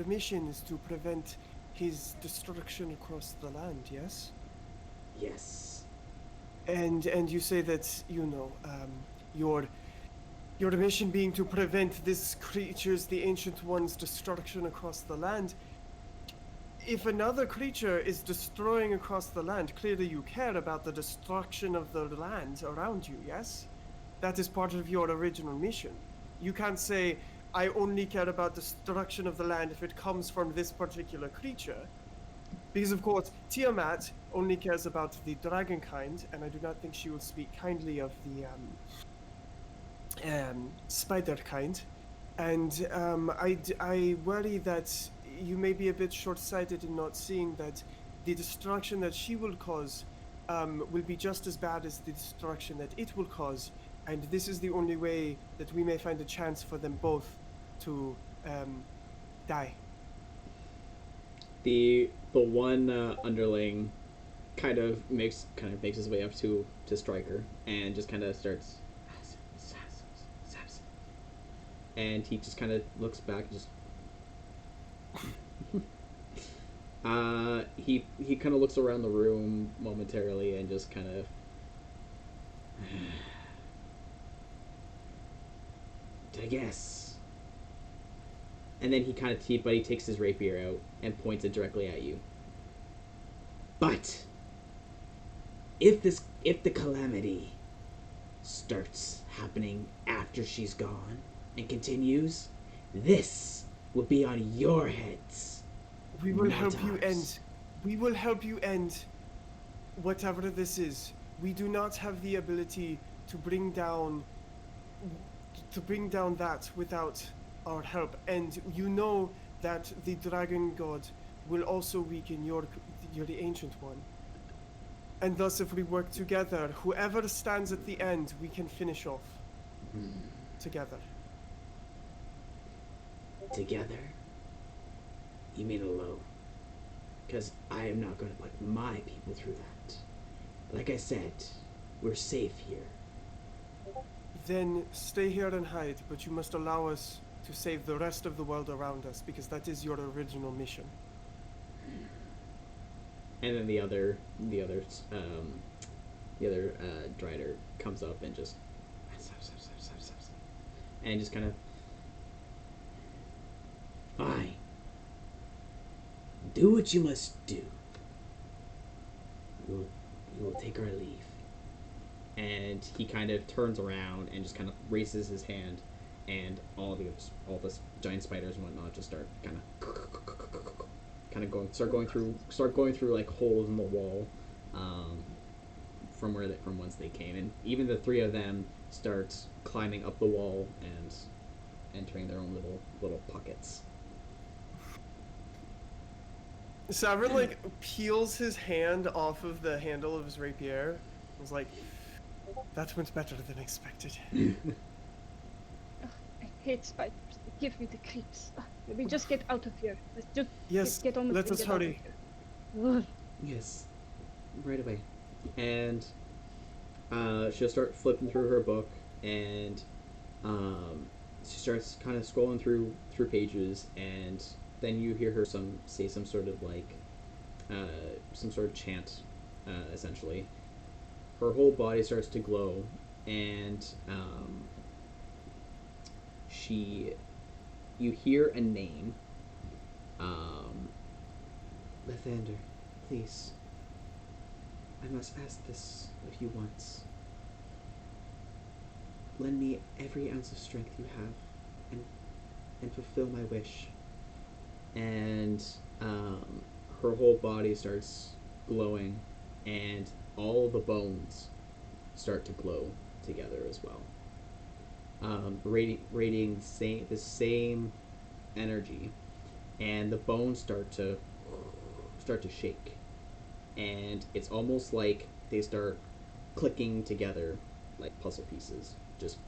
mission is to prevent his destruction across the land, yes? Yes. And you say that your your mission being to prevent this creature's, the Ancient One's, destruction across the land. If another creature is destroying across the land, clearly you care about the destruction of the land around you, yes? That is part of your original mission. You can't say, I only care about destruction of the land if it comes from this particular creature. Because, of course, Tiamat only cares about the dragon kind, and I do not think she will speak kindly of the spider kind. And I worry that you may be a bit short-sighted in not seeing that the destruction that she will cause will be just as bad as the destruction that it will cause. And this is the only way that we may find a chance for them both to die. The one underling kind of makes his way up to Stryker and just kind of starts, and he just kind of looks back and just he kind of looks around the room momentarily and just kind of I guess. And then he takes his rapier out and points it directly at you. But if the calamity starts happening after she's gone and continues, this will be on your heads. We will not help you ours. end. We will help you end whatever this is. We do not have the ability to bring down that without our help. And you know that the dragon god will also weaken the ancient one. And thus, if we work together, whoever stands at the end, we can finish off together. Together? You mean alone? Because I am not going to put my people through that. Like I said, we're safe here. Then stay here and hide, but you must allow us to save the rest of the world around us, because that is your original mission. And then the other Drider comes up and just and just kind of fine. Do what you must do. We will take our leave. And he kind of turns around and just kind of raises his hand, and all the giant spiders and whatnot just start start going through like holes in the wall, from whence they came, and even the three of them start climbing up the wall and entering their own little pockets. Savrin peels his hand off of the handle of his rapier. He's like, that went better than expected. Ugh, I hate spiders. They give me the creeps. Let me just get out of here. Let's just get on with let it. us hurry. Yes, right away. And she'll start flipping through her book, and she starts kind of scrolling through pages, and then you hear her say some sort of some sort of chant, essentially. Her whole body starts to glow, and you hear a name. Lathander, please. I must ask this of you once. Lend me every ounce of strength you have, and fulfill my wish. And her whole body starts glowing, and all the bones start to glow together as well, radiating the same energy, and the bones start to shake, and it's almost like they start clicking together like puzzle pieces, just,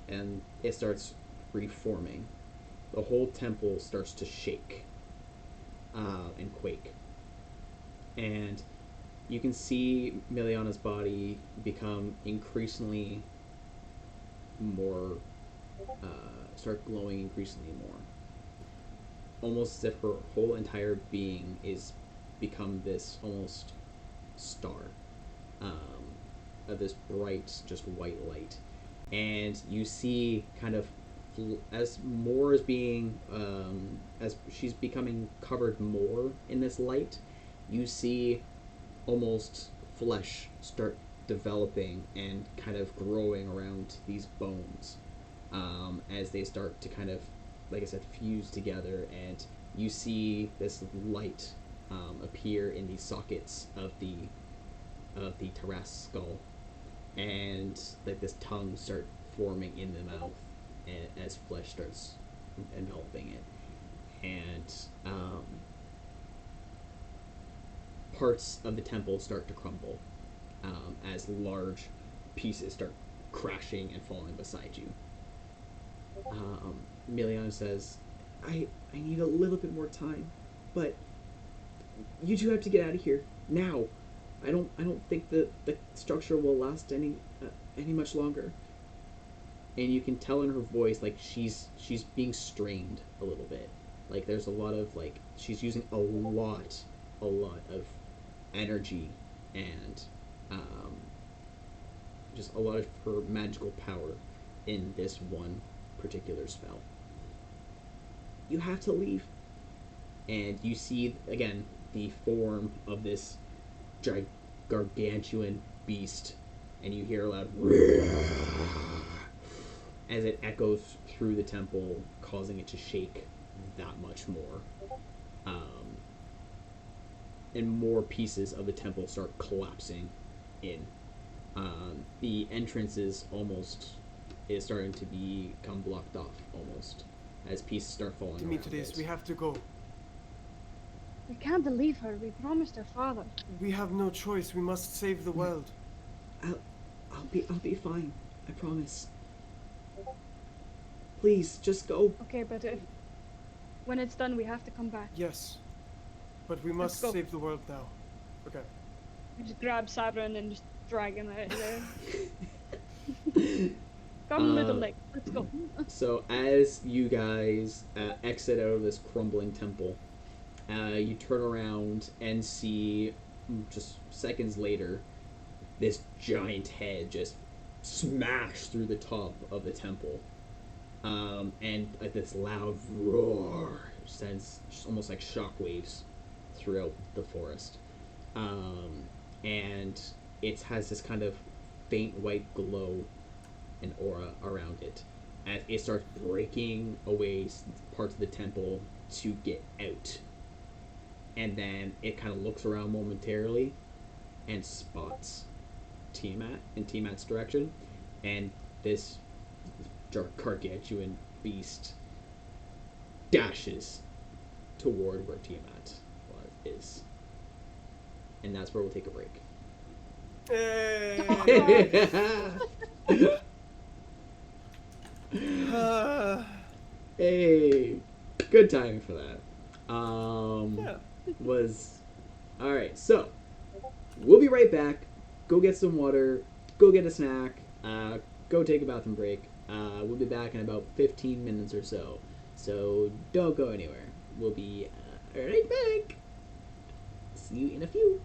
and it starts reforming. The whole temple starts to shake and quake, and you can see Miliana's body become increasingly more start glowing increasingly more, almost as if her whole entire being is become this almost star, of this bright, just white light. And you see kind of as more is being as she's becoming covered more in this light, you see almost flesh start developing and kind of growing around these bones, as they start to kind of, like I said, fuse together, and you see this light appear in the sockets of the Taras skull, and like this tongue start forming in the mouth as flesh starts enveloping it, and parts of the temple start to crumble, as large pieces start crashing and falling beside you. Miliana says, I need a little bit more time, but you two have to get out of here now. I don't think the structure will last any much longer. And you can tell in her voice like she's being strained a little bit. Like there's a lot of like she's using a lot of energy and just a lot of her magical power in this one particular spell. You have to leave. And you see again the form of this gargantuan beast, and you hear a loud as it echoes through the temple, causing it to shake that much more. And more pieces of the temple start collapsing in. The entrance is starting to become blocked off almost as pieces start falling. Demetrius, we have to go. We can't leave her. We promised her father. We have no choice. We must save the world. I'll be fine. I promise. Please, just go. Okay, but when it's done, we have to come back. Yes. But we must save the world now. Okay. We just grab Sabrin and just drag him out of there. Come, little leg. Let's go. So as you guys exit out of this crumbling temple, you turn around and see, just seconds later, this giant head just smash through the top of the temple, and this loud roar sends almost like shockwaves throughout the forest, and it has this kind of faint white glow and aura around it as it starts breaking away parts of the temple to get out, and then it kind of looks around momentarily and spots Tiamat in Tiamat's direction, and this gargantuan beast dashes toward where Tiamat is, and that's where we'll take a break. Hey, good timing for that. Yeah. Was all right. So we'll be right back. Go get some water. Go get a snack. Go take a bathroom break. We'll be back in about 15 minutes or so. So don't go anywhere. We'll be right back. See you in a few.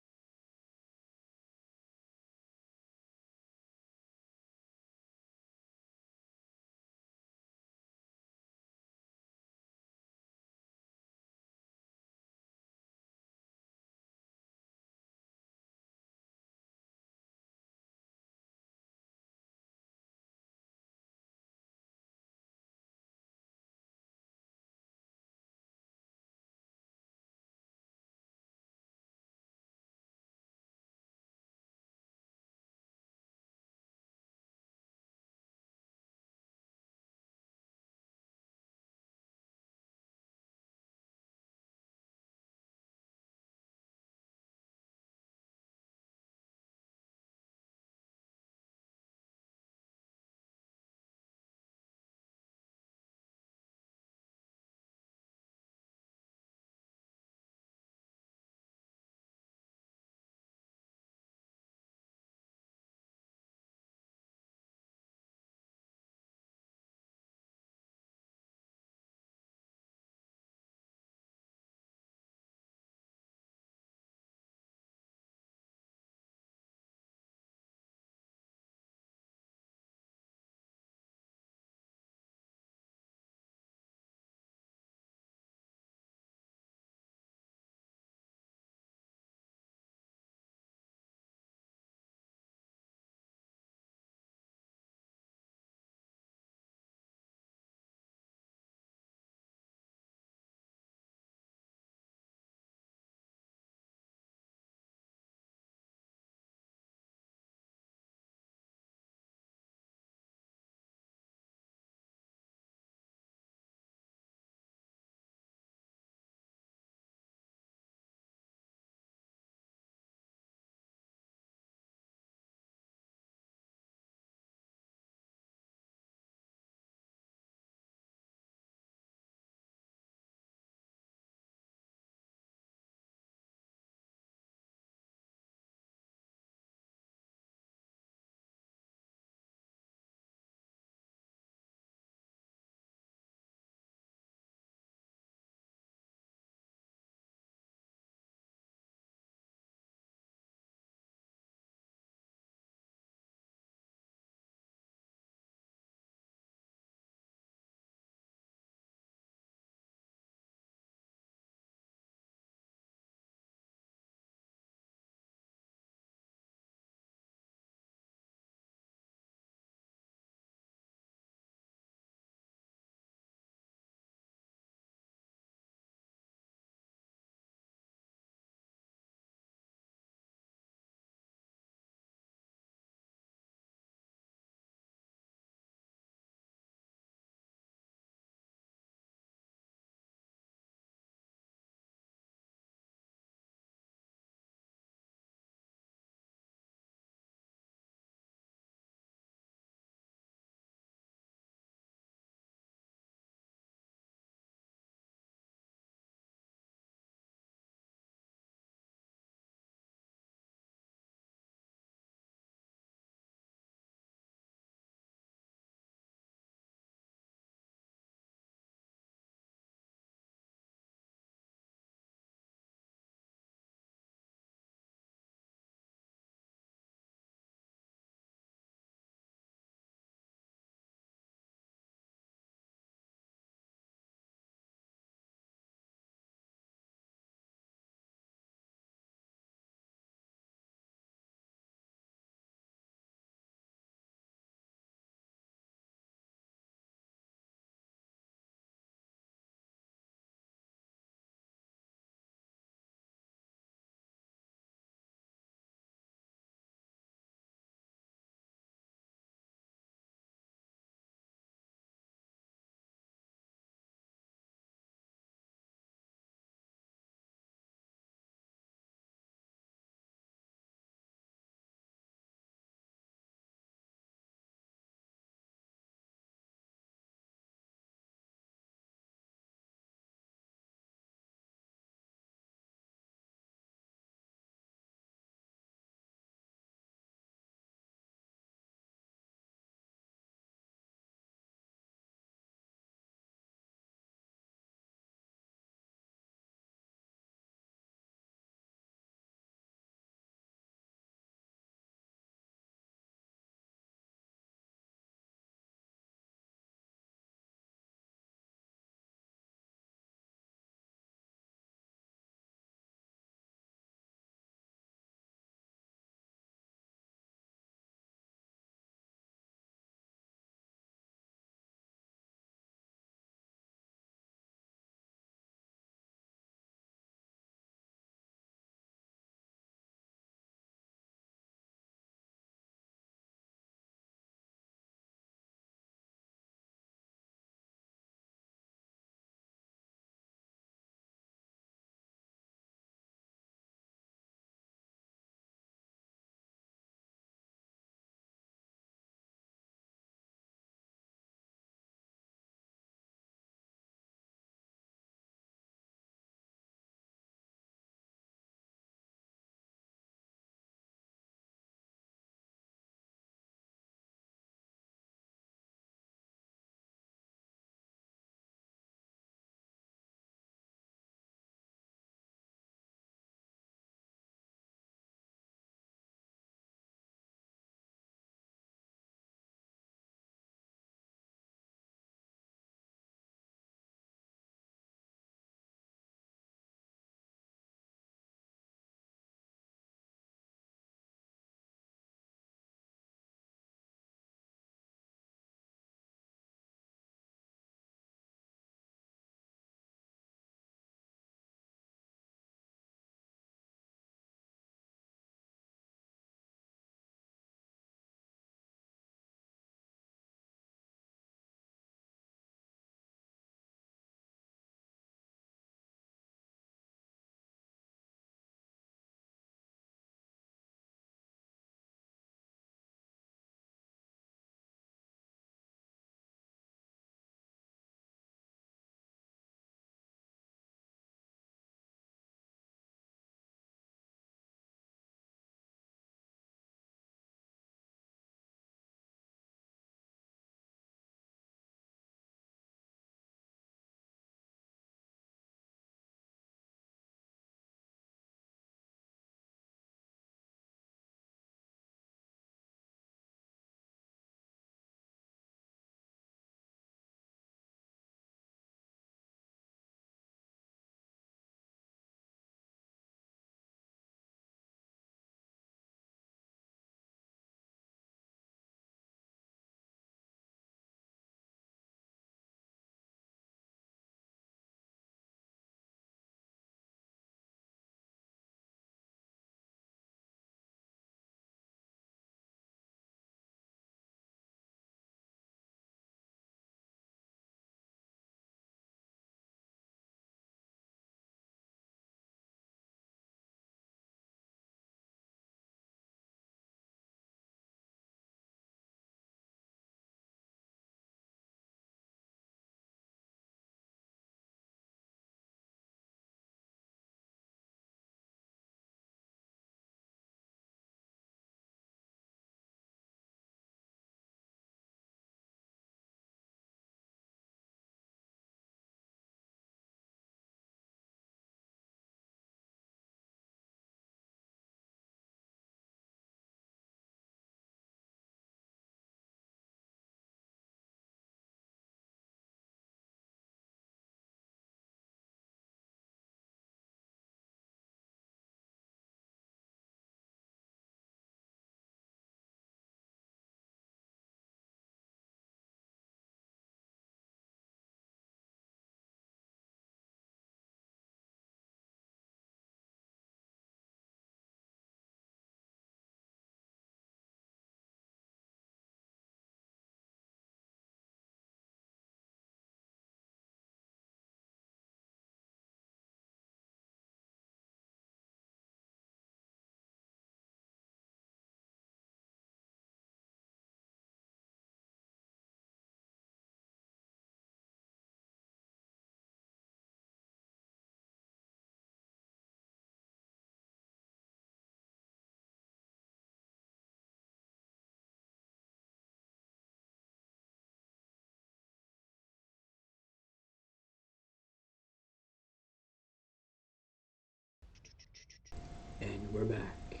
we're back.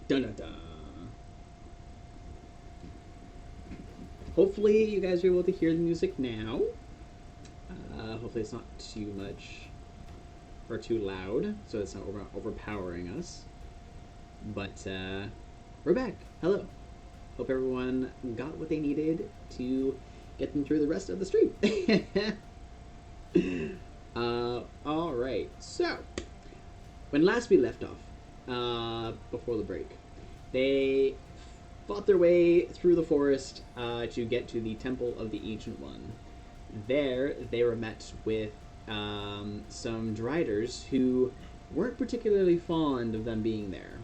Dun dun dun. Hopefully, you guys are able to hear the music now. Hopefully, it's not too much or too loud, so it's not overpowering us. But we're back. Hello. Hope everyone got what they needed to get them through the rest of the stream. All right. So, when last we left off, before the break, they fought their way through the forest to get to the Temple of the Ancient One. There, they were met with some Driders who weren't particularly fond of them being there.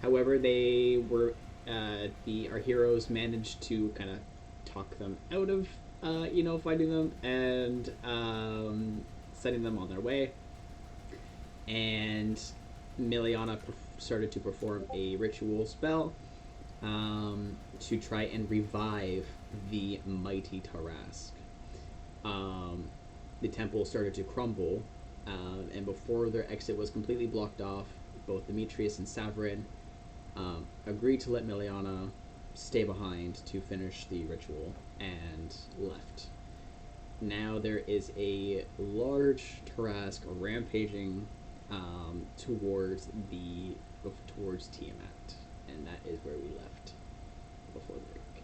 However, they were our heroes managed to kind of talk them out of fighting them and sending them on their way. And Miliana started to perform a ritual spell to try and revive the mighty Tarask. The temple started to crumble, and before their exit was completely blocked off, both Demetrius and Savrin agreed to let Miliana stay behind to finish the ritual and left. Now there is a large Tarask rampaging towards Tiamat, and that is where we left before the break.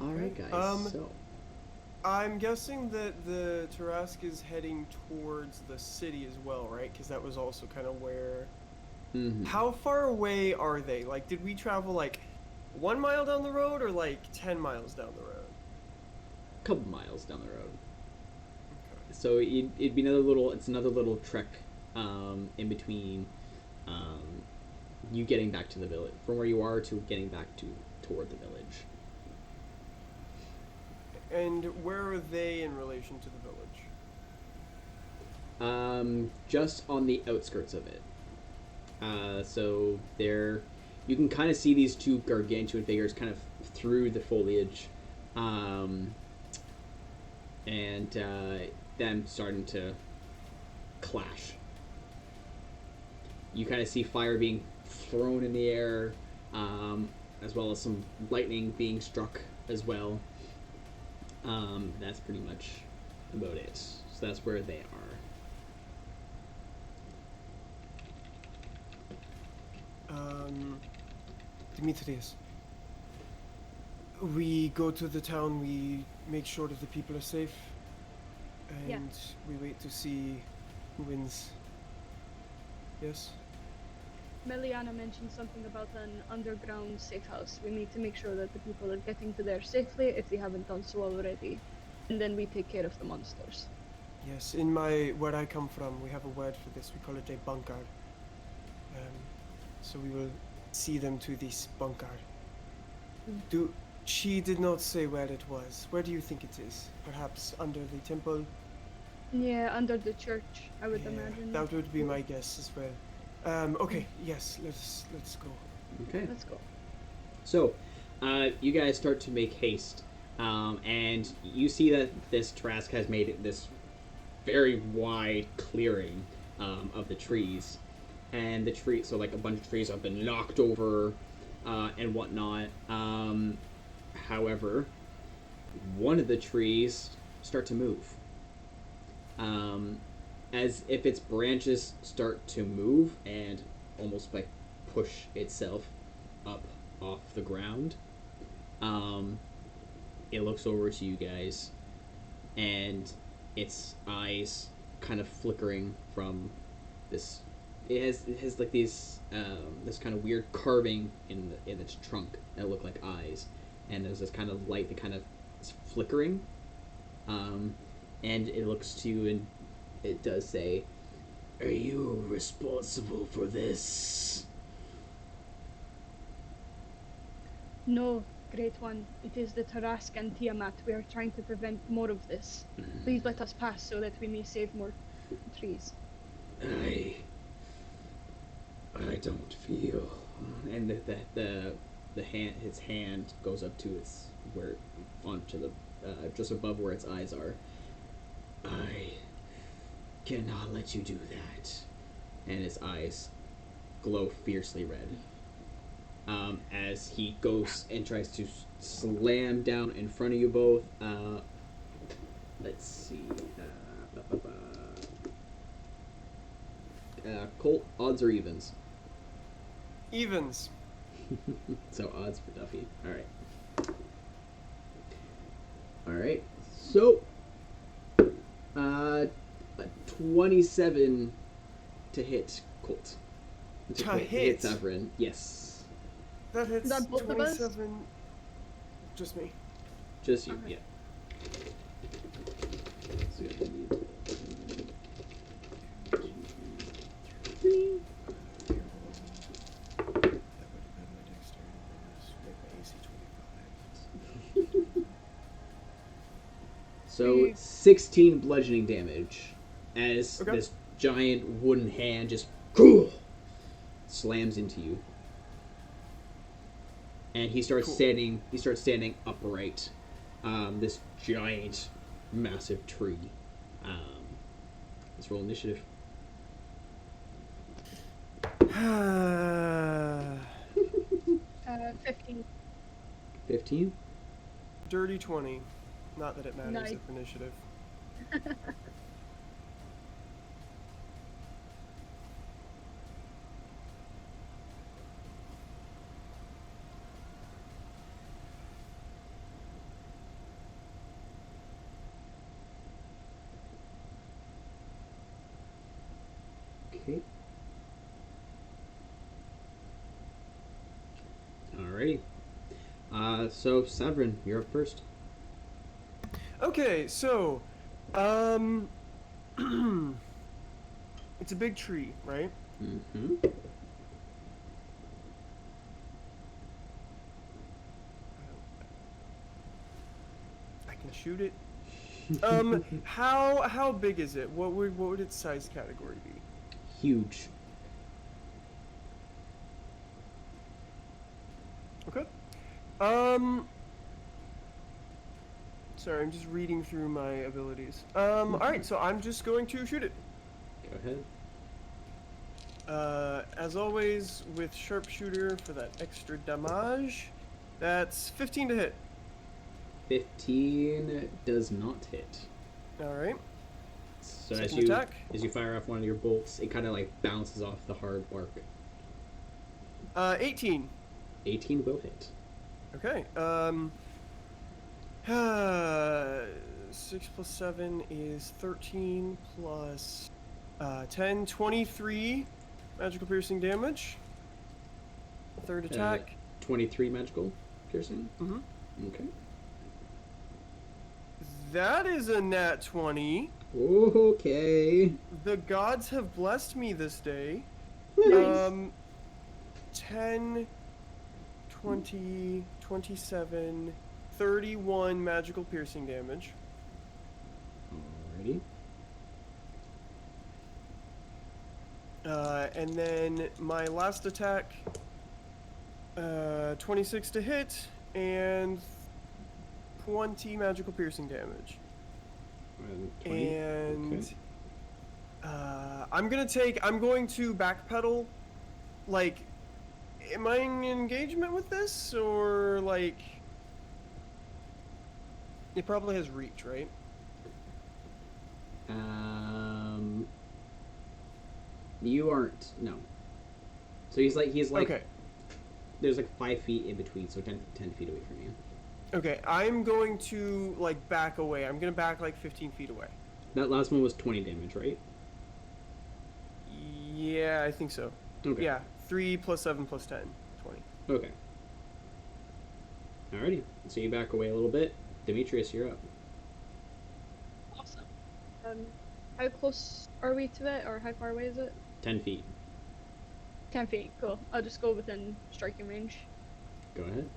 All right, guys. So I'm guessing that the Tarask is heading towards the city as well, right? Because that was also kind of where. Mm-hmm. How far away are they? Like, did we travel like 1 mile down the road or like 10 miles down the road? A couple miles down the road. Okay. So it'd be another little trek in between you getting back to the village, from where you are to getting back toward the village. And where are they in relation to the village? Just on the outskirts of it. So you can kind of see these two gargantuan figures kind of through the foliage, and them starting to clash. You kind of see fire being thrown in the air, as well as some lightning being struck as well. That's pretty much about it. So that's where they are. Demetrius, we go to the town, we make sure that the people are safe, and we wait to see who wins. Yes? Meliana mentioned something about an underground safe house. We need to make sure that the people are getting to there safely if they haven't done so already. And then we take care of the monsters. Yes, where I come from, we have a word for this. We call it a bunker. So we will see them to this bunker. She did not say where it was. Where do you think it is? Perhaps under the temple? Yeah, under the church, I would imagine. That would be my guess as well. Okay, yes, let's go. Okay. Let's go. So, you guys start to make haste, and you see that this Tarask has made this very wide clearing of the trees, and so like a bunch of trees have been knocked over and whatnot. However, one of the trees start to move, as if its branches start to move and almost like push itself up off the ground. It looks over to you guys, and its eyes kind of flickering from this. It has like these this kind of weird carving in its trunk that look like eyes, and there's this kind of light that kind of is flickering. And it looks to you and it does say, "Are you responsible for this?" No, Great One. It is the Tarask and Tiamat. We are trying to prevent more of this. Please let us pass so that we may save more trees. I don't feel. And his hand goes up to onto the just above where its eyes are. I cannot let you do that. And his eyes glow fiercely red. As he goes and tries to slam down in front of you both. Let's see. Colt, odds or evens? Evens. So odds for Duffy. Alright. So, a 27 to hit Colt. To hit hit? Severin. Yes. That hits That both of us? 27. Just me. Just you, Okay. yeah. So you need... So 16 bludgeoning damage as this giant wooden hand just slams into you, and he starts standing. He starts standing upright. This giant, massive tree. Let's roll initiative. 15. 15. Dirty 20. Not that it matters Nice. if initiative. Okay. Alrighty. So Severin, you're up first. Okay, so, it's a big tree, right? Mm-hmm. I can shoot it. How big is it? What would its size category be? Huge. Okay. Sorry, I'm just reading through my abilities. Alright, so I'm just going to shoot it. Go ahead. As always, with sharpshooter for that extra damage, that's 15 to hit. 15 does not hit. Alright. So Second attack. as you fire off one of your bolts, it kind of like bounces off the hard bark. 18. 18 will hit. Okay, 6 plus 7 is 13 plus 10, 23 magical piercing damage. Third attack. 23 magical piercing. Mm-hmm. Okay. That is a nat 20. Okay. The gods have blessed me this day. Nice. 10, 20, 27, 31 magical piercing damage. Alrighty. And then my last attack, 26 to hit, and 20 magical piercing damage. 20. And Okay. I'm going to backpedal. Like, am I in engagement with this, or like, it probably has reach, right? You aren't. No. So he's like Okay. There's like 5 feet in between, so 10 feet away from you. Okay, I'm going to like back away. I'm gonna back like 15 feet away. That last one was 20 damage, right? Yeah, I think so. Okay. Yeah, 3 plus 7 plus 10, 20. Okay. Alrighty. So you back away a little bit. Demetrius, you're up. Awesome. How close are we to it, or how far away is it? 10 feet. 10 feet. Cool. I'll just go within striking range. Go ahead.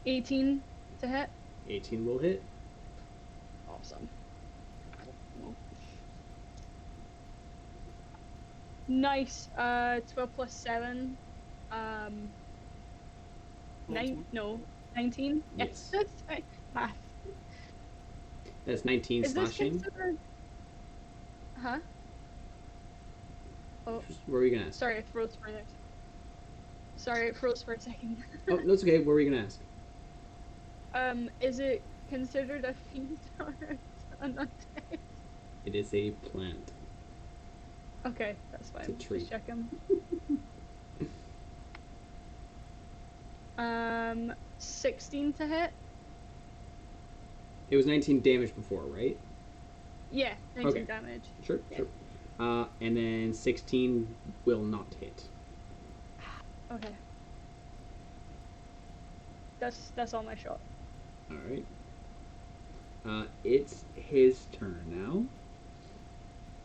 18 to hit. 18 will hit. Awesome. Nice. 12 plus 7. 19. 19? Yes. That's math. That's 19 Is this slashing. considered... Huh? Oh, What were you gonna ask? sorry, it froze for a second. Sorry, it froze for a second. Oh, that's okay. What were you gonna ask? Is it considered a feat or an attack? It is a plant. Okay, that's fine. It's a tree. Just checking. 16 to hit. It was 19 damage before, right? Yeah, 19 Okay. damage. Sure, Yeah. sure. And then 16 will not hit. Okay. That's all my shot. All right. It's his turn now.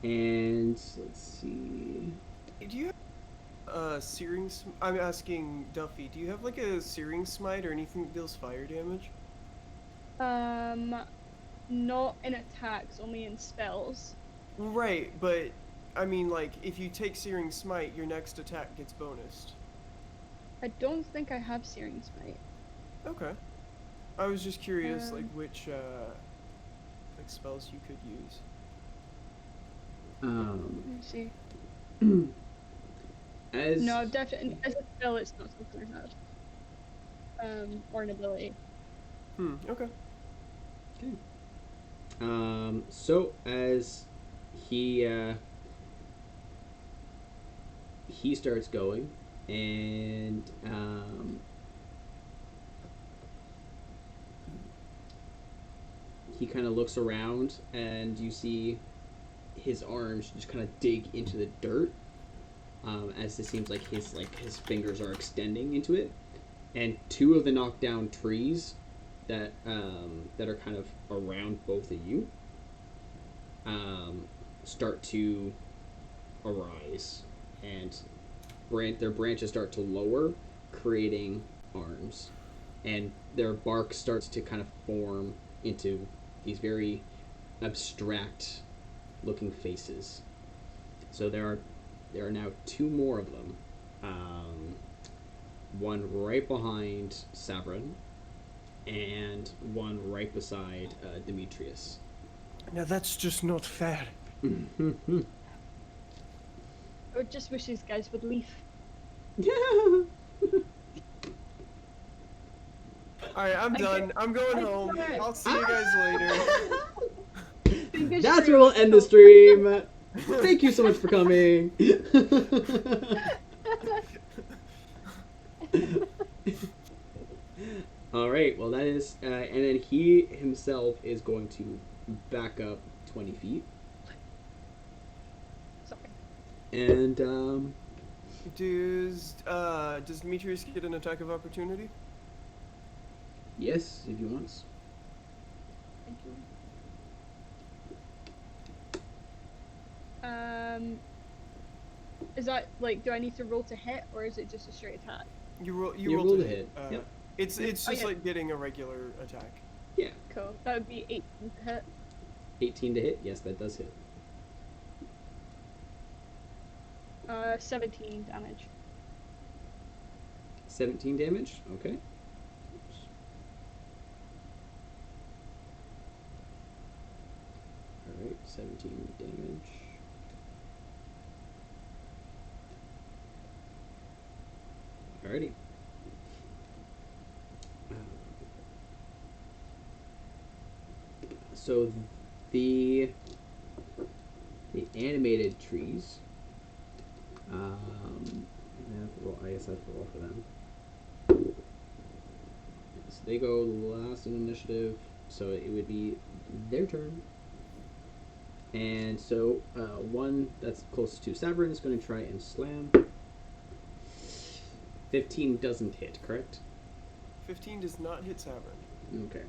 And let's see. Do you have searing? I'm asking Duffy. Do you have like a searing smite or anything that deals fire damage? Not in attacks, only in spells. Right, but I mean, like, if you take searing smite, your next attack gets bonused. I don't think I have Searing Smite. Okay. I was just curious, like, Um, which like spells you could use. Let me see. As No, definitely as a spell, it's not something I have. Or an ability. Okay. Okay. So as he starts going, and he kind of looks around, and you see his arms just kind of dig into the dirt, as it seems like his fingers are extending into it, and two of the knocked down trees that are kind of around both of you start to arise, and their branches start to lower, creating arms, and their bark starts to kind of form into these very abstract looking faces. So there are now two more of them. One right behind Sabrin, and one right beside Demetrius. Now that's just not fair. I would just wish these guys would leave. Alright, I'm done. I'm going home. I'll see you guys later. That's where we'll end the stream. Thank you so much for coming. All right. Well, that is, and then he himself is going to back up 20 feet, Sorry. and Does Demetrius get an attack of opportunity? yes, if he wants. Thank you. Is that like, do I need to roll to hit, or is it just a straight attack? You roll. You roll roll to to hit. Yep. It's just Okay. like getting a regular attack. Yeah. Cool. That would be 18 to hit. 18 to hit. Yes, that does hit. 17 damage. 17 damage. Okay. All right. 17 damage. Alrighty. So the animated trees. I guess I have to roll for them. So they go last in initiative, so it would be their turn. And so one that's closest to Sabrin is going to try and slam. 15 doesn't hit, correct? 15 does not hit Sabrin. Okay.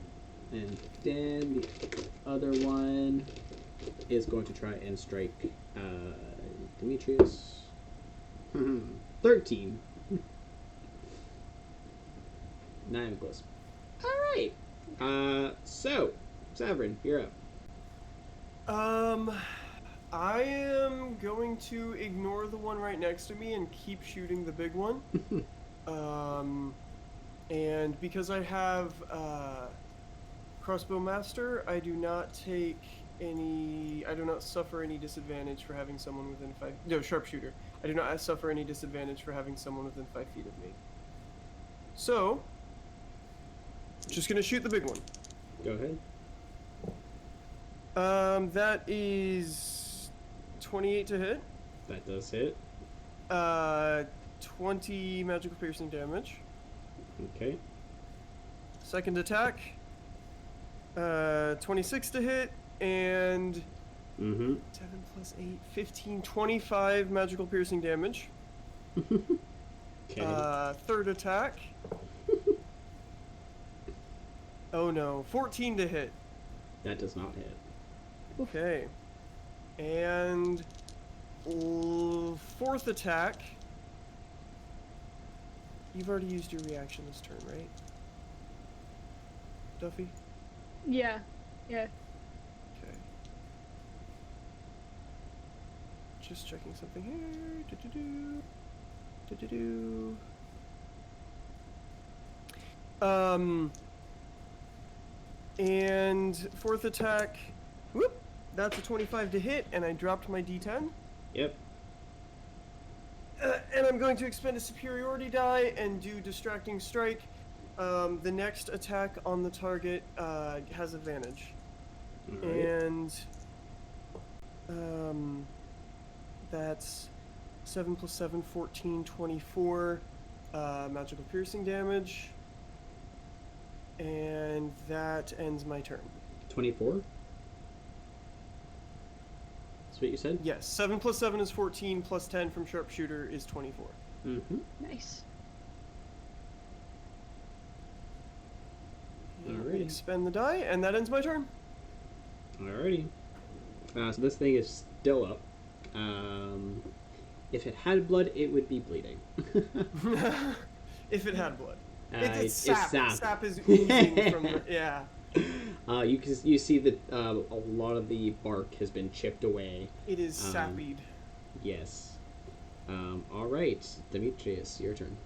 And then the other one is going to try and strike Demetrius. 13. Not even close. Alright. So, Savrin, you're up. I am going to ignore the one right next to me and keep shooting the big one. And because I have Crossbow Master, I do not take I do not suffer any disadvantage for having someone within 5. No, sharpshooter. I do not suffer any disadvantage for having someone within 5 feet of me. So, just gonna shoot the big one. Go ahead. That is 28 to hit. That does hit. 20 magical piercing damage. Okay. Second attack. 26 to hit, and 7 plus 8, 15, 25 magical piercing damage. Okay. Third attack. Oh no, 14 to hit. That does not hit. Okay. And fourth attack. You've already used your reaction this turn, right? Duffy? Yeah. Okay. Just checking something here. Do-do-do. Do-do-do. And fourth attack. Whoop! That's a 25 to hit, and I dropped my D10. Yep. And I'm going to expend a superiority die and do distracting strike. The next attack on the target has advantage. Alright. And that's 7 plus 7, 14, 24 magical piercing damage. And that ends my turn. 24? That's what you said? Yes, 7 plus 7 is 14, plus 10 from sharpshooter is 24. Mm-hmm. Nice. Alrighty. Expend the die, and that ends my turn. Alrighty. So this thing is still up. If it had blood, it would be bleeding. If it had blood. It's It's sap. sap. Sap is oozing from the... Yeah. You see that a lot of the bark has been chipped away. It is sappied. Yes. All right, Demetrius, your turn.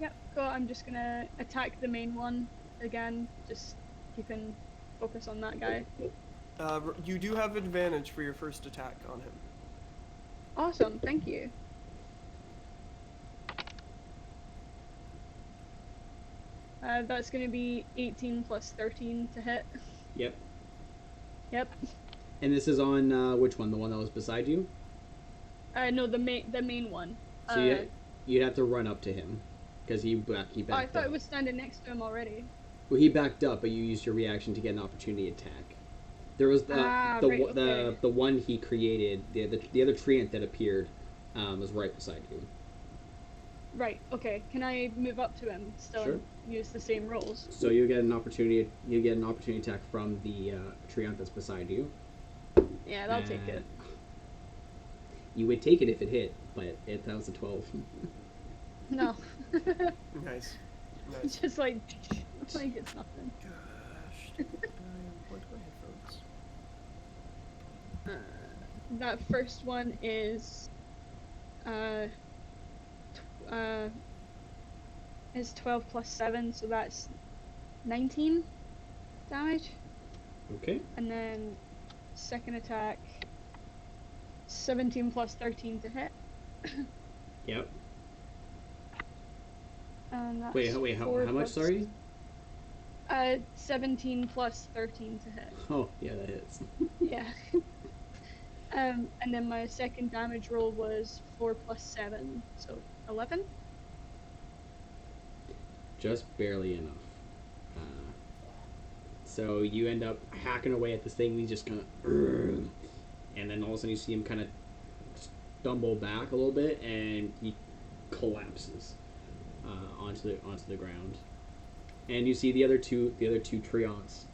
Yep. So I'm just gonna attack the main one again. Just keeping focus on that guy. You do have advantage for your first attack on him. Awesome. Thank you. That's gonna be 18 plus 13 to hit. Yep. Yep. And this is on which one? The one that was beside you? No, the main one. So you'd have to run up to him because he backed Oh, I up. thought it was standing next to him already. Well, he backed up, but you used your reaction to get an opportunity attack. There was the right, okay. the one he created, the other treant that appeared, was right beside you. Right. Okay. Can I move up to him still? Sure. And use the same rolls. So you get an opportunity. You get an opportunity attack from the treant that's beside you. Yeah, that'll take it. You would take it if it hit, but that was a 12. No. Nice. It's just like it's nothing. Gosh. What do I have those? That first one is is 12 plus 7, so that's 19 damage. Okay. And then second attack 17 plus 13 to hit. Yep. And that's Wait, how 4 much? plus- Sorry. 17 plus 13 to hit. Oh, yeah, that hits. Yeah. And then my second damage roll was 4 plus 7, so 11. Just barely enough. So you end up hacking away at this thing, and he just kind of, and then all of a sudden you see him kind of stumble back a little bit, and he collapses onto the ground. And you see the other two treants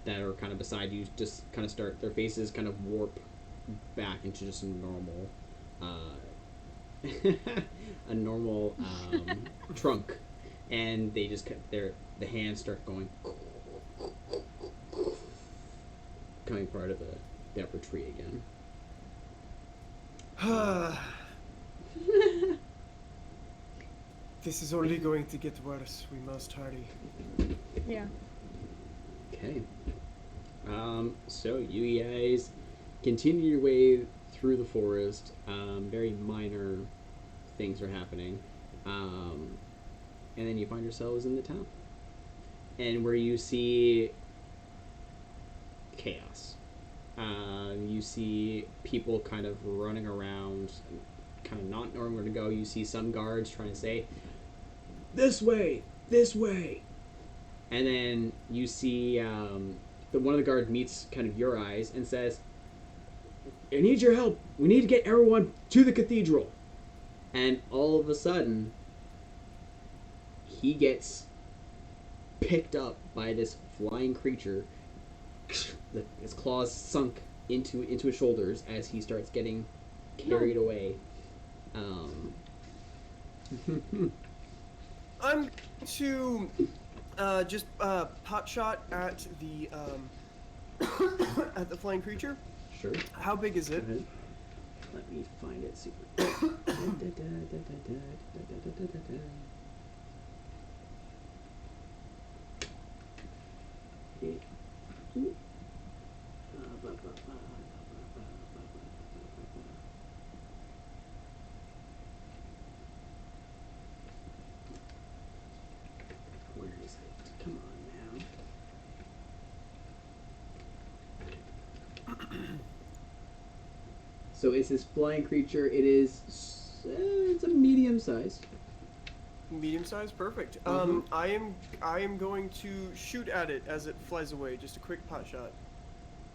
that are kind of beside you just kind of start, their faces kind of warp back into just a normal trunk, and they just the hands start going, coming part of the upper tree again. This is only going to get worse. We must hurry. Yeah. Okay. So you guys continue your way through the forest. Very minor things are happening. And then you find yourselves in the town. And where you see chaos. You see people kind of running around, kind of not knowing where to go. You see some guards trying to say, "This way! This way!" And then you see one of the guards meets kind of your eyes and says, "I need your help. We need to get everyone to the cathedral." And all of a sudden, he gets picked up by this flying creature. His claws sunk into his shoulders as he starts getting carried away. I'm to just pot shot at the at the flying creature. Sure. How big is it? Go ahead. Let me find it super. Where is it? Come on now. So it's this flying creature. It is. It's a medium size. Medium size, perfect. Mhm. I am going to shoot at it as it flies away. Just a quick pot shot.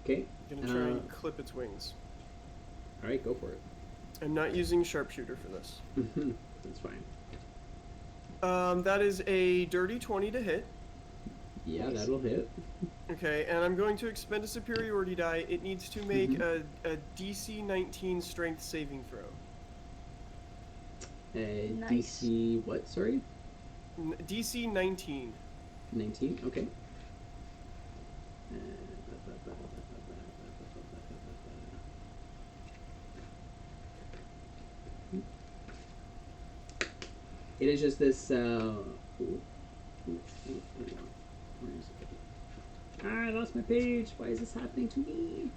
Okay. I'm gonna try and clip its wings. All right, go for it. I'm not using sharpshooter for this. That's fine. That is a dirty 20 to hit. Yeah, Nice. that'll hit. Okay, and I'm going to expend a superiority die. It needs to make a DC 19 strength saving throw. Nice. DC what? Sorry, DC 19. 19. Okay. It is just this. Where is it? Ah, I lost my page. Why is this happening to me?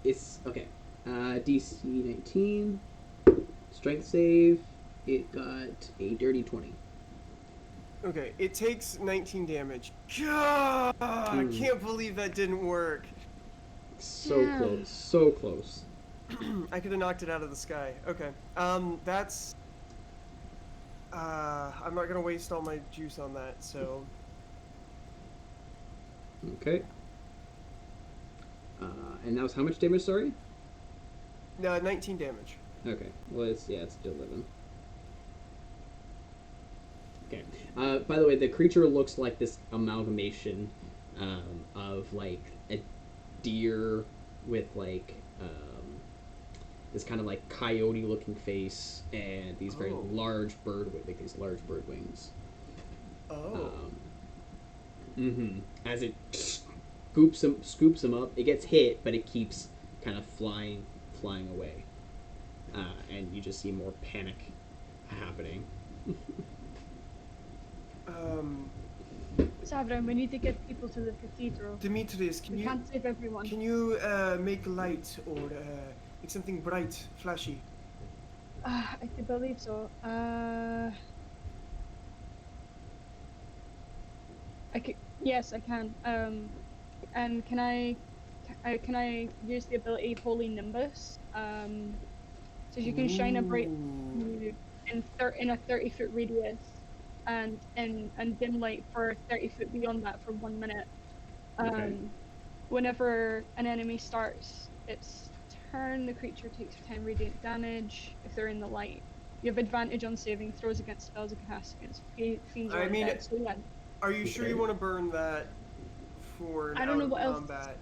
It's okay. DC 19. Strength save. It got a dirty 20. Okay, it takes 19 damage. God, I can't believe that didn't work. So Yeah. close. So close. I could have knocked it out of the sky. Okay, that's. I'm not gonna waste all my juice on that, so. Okay. And that was how much damage, sorry? 19 damage. Okay. Well, it's still living. Okay. By the way, the creature looks like this amalgamation of like a deer with like this kind of like coyote-looking face and these very large bird wings. Oh. As it scoops him up, it gets hit, but it keeps kind of flying away, and you just see more panic happening. Savran, we need to get people to the cathedral. Demetrius, We can't save everyone. can you make light or make something bright, flashy? I do believe so. Yes, I can. And can I use the ability Holy Nimbus? So you can shine a bright Ooh. in a 30-foot radius, and dim light for 30 foot beyond that for 1 minute. Okay. Whenever an enemy starts its turn, the creature takes 10 radiant damage. If they're in the light, you have advantage on saving throws against spells and cast against fiends or I mean, undead. So yeah. Are you sure you Okay. want to burn that for an I don't know out of what else- combat?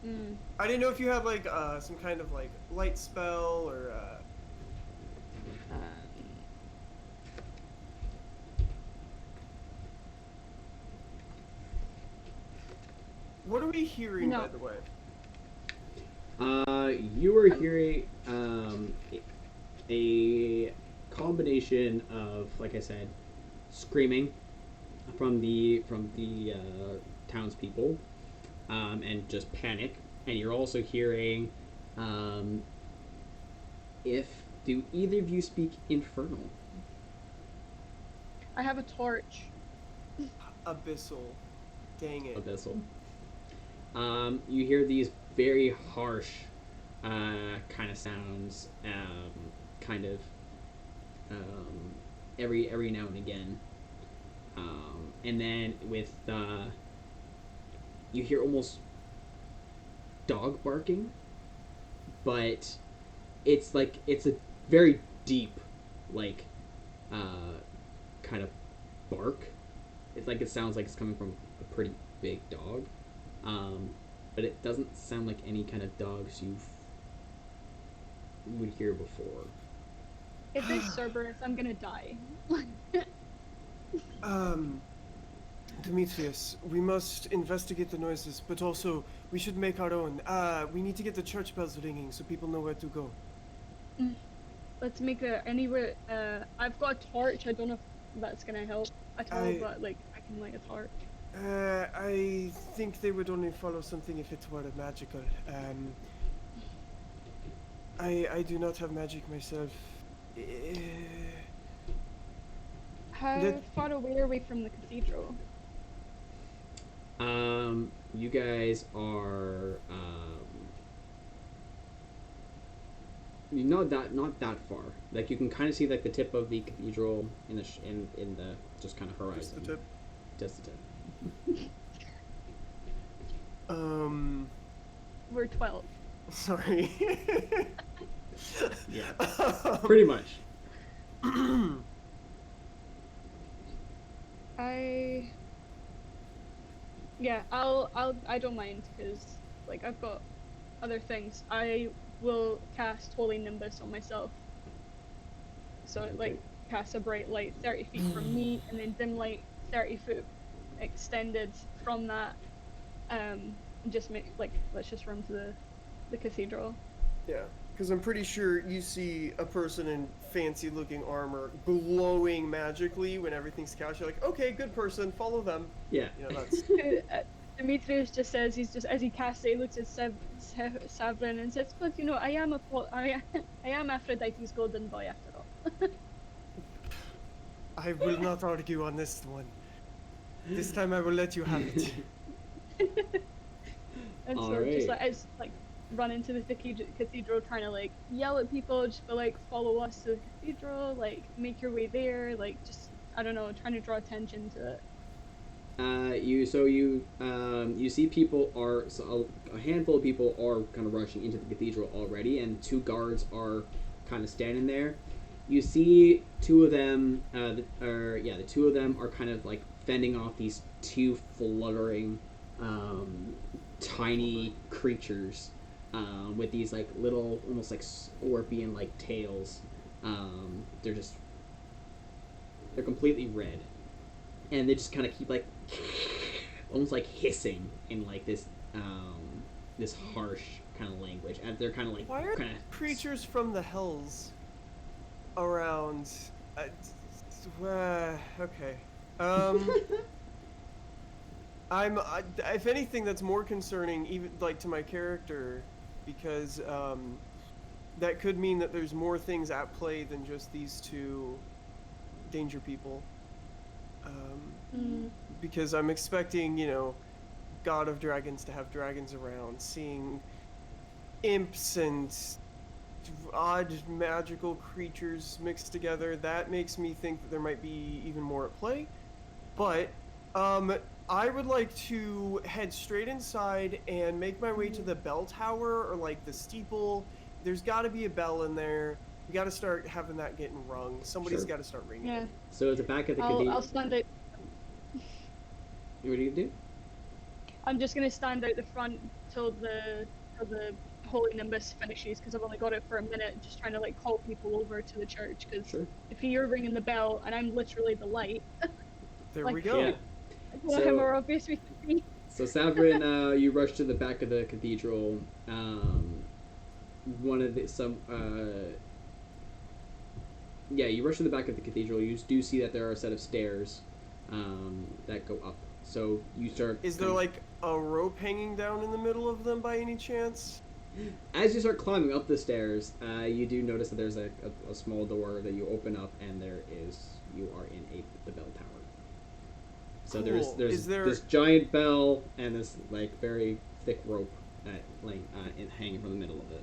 Mm. I didn't know if you have like some kind of like light spell or what are we hearing, No. by the way? You are hearing a combination of, like I said, screaming, townspeople, and just panic. And you're also hearing, um, if do either of you speak Infernal? I have a torch. Abyssal. Dang it. Abyssal. You hear these very harsh kind of sounds, kind of every now and again, and then with you hear almost dog barking, but it's like it's a very deep, like kind of bark. It's like it sounds like it's coming from a pretty big dog, but it doesn't sound like any kind of dogs you would hear before. If there's Cerberus, I'm gonna die. Demetrius, we must investigate the noises, but also we should make our own. We need to get the church bells ringing so people know where to go. Let's make a anywhere. I've got a torch. I don't know if that's gonna help at all, but like I can light a torch. I think they would only follow something if it were magical. I do not have magic myself. How far away are we from the cathedral? You guys are not that far. Like you can kind of see like the tip of the cathedral in the just kind of horizon. Just the tip. Just the tip. We're 12. Sorry. Yeah. Pretty much. I don't mind because like I've got other things. I will cast Holy Nimbus on myself. So it like casts a bright light 30 feet from me, and then dim light 30 foot extended from that. Just make like let's just run to the cathedral. Yeah, because I'm pretty sure you see a person in fancy-looking armor glowing magically when everyth's couched. You're like, okay, good person, follow them. Yeah. You know, that's... Demetrius just says he's just as he casts it, he looks at Savrin and says, "But you know, I am Aphrodite's golden boy after all." I will not argue on this one. This time I will let you have it. And All so right. just like as like run into the cathedral, trying to like yell at people, just be like, "Follow us to the cathedral, like make your way there," like just I don't know, trying to draw attention to it. You see people are a handful of people are kind of rushing into the cathedral already, and two guards are kind of standing there. You see two of them, the two of them are kind of like fending off these two fluttering, tiny creatures, with these like little, almost like scorpion-like tails. They're completely red, and they just kind of keep like almost like hissing in like this harsh kind of language, and they're kind of like Why are creatures from the hells around? Okay. If anything, that's more concerning, even like to my character, because that could mean that there's more things at play than just these two danger people. Because I'm expecting, you know, God of Dragons to have dragons around, seeing imps and odd magical creatures mixed together. That makes me think that there might be even more at play. But I would like to head straight inside and make my way to the bell tower, or like the steeple. There's got to be a bell in there. We got to start having that getting rung. Somebody's Sure. got to start ringing. Yeah. So at the back of the cathedral. I'll stand out. What are you gonna do? I'm just gonna stand out the front till the Holy Nimbus finishes, because I've only got it for a minute, just trying to like call people over to the church, because Sure. if you're ringing the bell and I'm literally the light, There Like, we go. Yeah. how So- more obvious we can be. So Savrin, you rush to the back of the cathedral. You rush to the back of the cathedral. You do see that there are a set of stairs that go up. So you start. Is there like a rope hanging down in the middle of them by any chance? As you start climbing up the stairs, you do notice that there's a small door that you open up, and you are in the bell tower. So Cool. there's this giant bell and this like very thick rope hanging from the middle of it.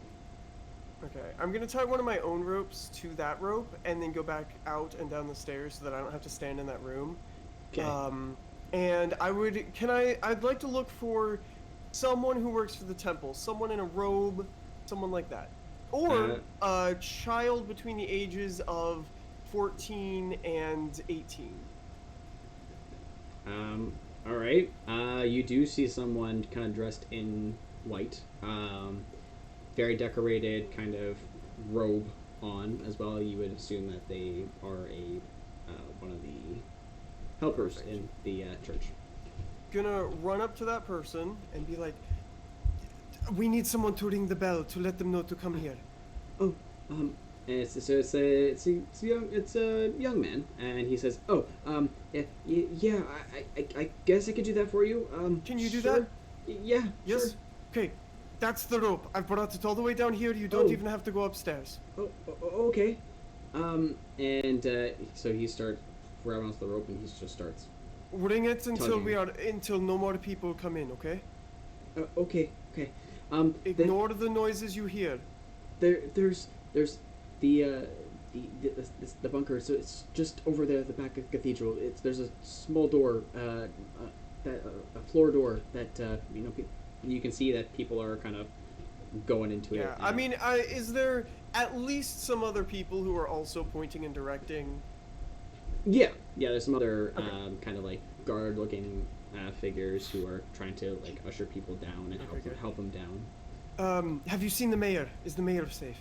Okay, I'm gonna tie one of my own ropes to that rope and then go back out and down the stairs so that I don't have to stand in that room. Okay. And I'd like to look for someone who works for the temple, someone in a robe, someone like that. Or a child between the ages of 14 and 18. All right. You do see someone kind of dressed in white, very decorated kind of robe on as well. You would assume that they are one of the helpers in the church. Gonna run up to that person and be like, "We need someone to ring the bell to let them know to come here." Oh, and it's a young man, and he says, "Oh, yeah, I guess I could do that for you. Can you do sure. that? Yeah, Yes. sure. Okay, that's the rope. I've brought it all the way down here. You don't Oh. even have to go upstairs. Okay. So he starts grabbing onto the rope, and he just starts. Ring it until Tugging. until no more people come in. Okay. Okay. Ignore the noises you hear. There's the bunker. So it's just over there at the back of the cathedral. There's a small door, a floor door that you can see that people are kind of going into it. Yeah. I mean, is there at least some other people who are also pointing and directing? Yeah. There's some other Okay. kind of like guard-looking figures who are trying to like usher people down and Okay, good. help them down. Have you seen the mayor? Is the mayor safe?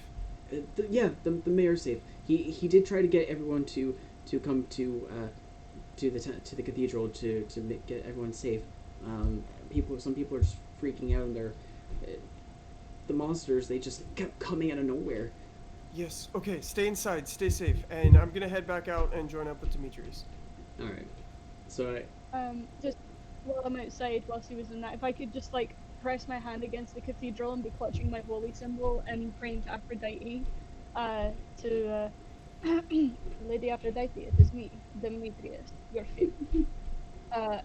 The mayor's safe. He did try to get everyone to come to the cathedral to get everyone safe. Some people are just freaking out, and the monsters, they just kept coming out of nowhere. Yes. Okay. Stay inside. Stay safe. And I'm gonna head back out and join up with Demetrius. All right. So Just while I'm outside, whilst he was in that, if I could just like press my hand against the cathedral and be clutching my holy symbol and praying to Aphrodite, to Lady Aphrodite, it is me, Demetrius, your favorite.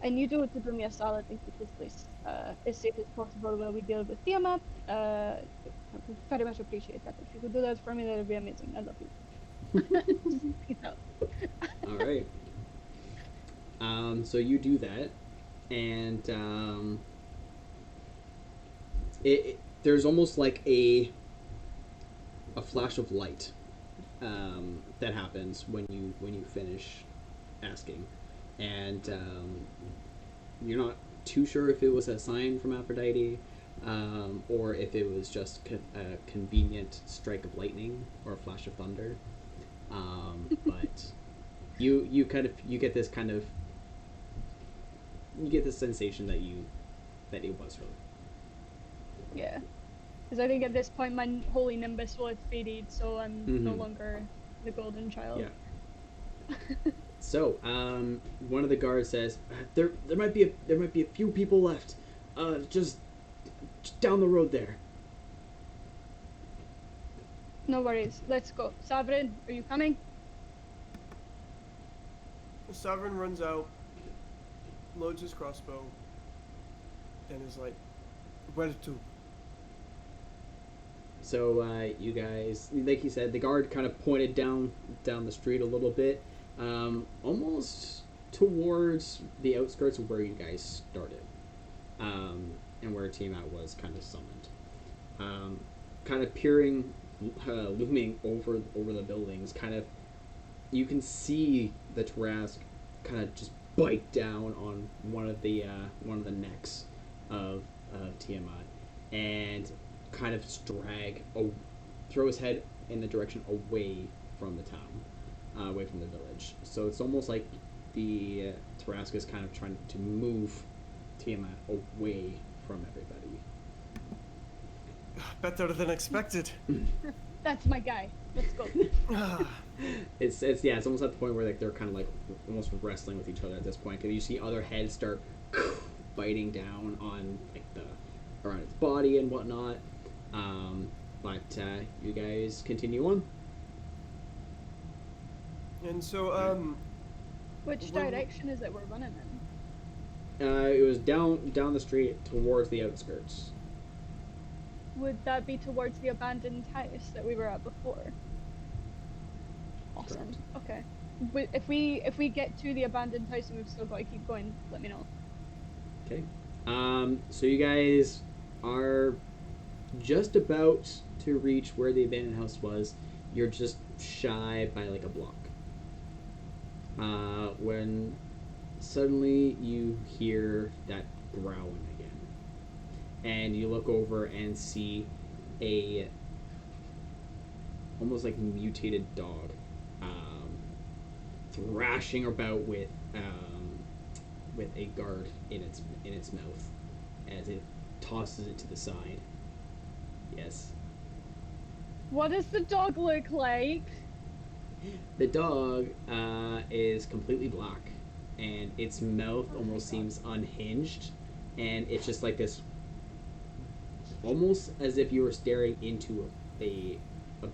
And you do to do me a solid and keep this place as safe as possible while we deal with Tiamat. I would very much appreciate that. If you could do that for me, that would be amazing. I love you. Peace out. all right. So you do that, and there's almost like a flash of light that happens when you finish asking, and you're not too sure if it was a sign from Aphrodite, or if it was just a convenient strike of lightning or a flash of thunder. But you get this kind of sensation that it was her. Yeah. Because I think at this point my holy nimbus will have faded, so I'm no longer the golden child. Yeah. So, one of the guards says, there might be a few people left, just down the road there. No worries. Let's go. Savrin, are you coming? The Sovereign runs out, loads his crossbow, and is like, "Where to?" So, you guys, like he said, the guard kind of pointed down the street a little bit, almost towards the outskirts of where you guys started, and where Tiamat was kind of summoned. Kind of peering, looming over the buildings, kind of, you can see the Tarask kind of just bite down on one of the necks of Tiamat, and kind of throw his head in the direction away from the town, away from the village. So it's almost like the Tarask is kind of trying to move Tiamat away from everybody. Better than expected. That's my guy. Let's go. it's almost at the point where like they're kind of like almost wrestling with each other at this point because you see other heads start biting down on like the around its body and whatnot. But you guys continue on. And so, Which Well- direction is it we're running in? It was down the street towards the outskirts. Would that be towards the abandoned house that we were at before? Awesome. Correct. Okay. If we get to the abandoned house and we've still got to keep going, let me know. Okay. So you guys are just about to reach where the abandoned house was. You're just shy by like a block. When suddenly you hear that growling again. And you look over and see a almost like mutated dog thrashing about with a guard in its mouth as it tosses it to the side. Yes. What does the dog look like? The dog is completely black, and its mouth almost seems unhinged, and it's just like this, almost as if you were staring into a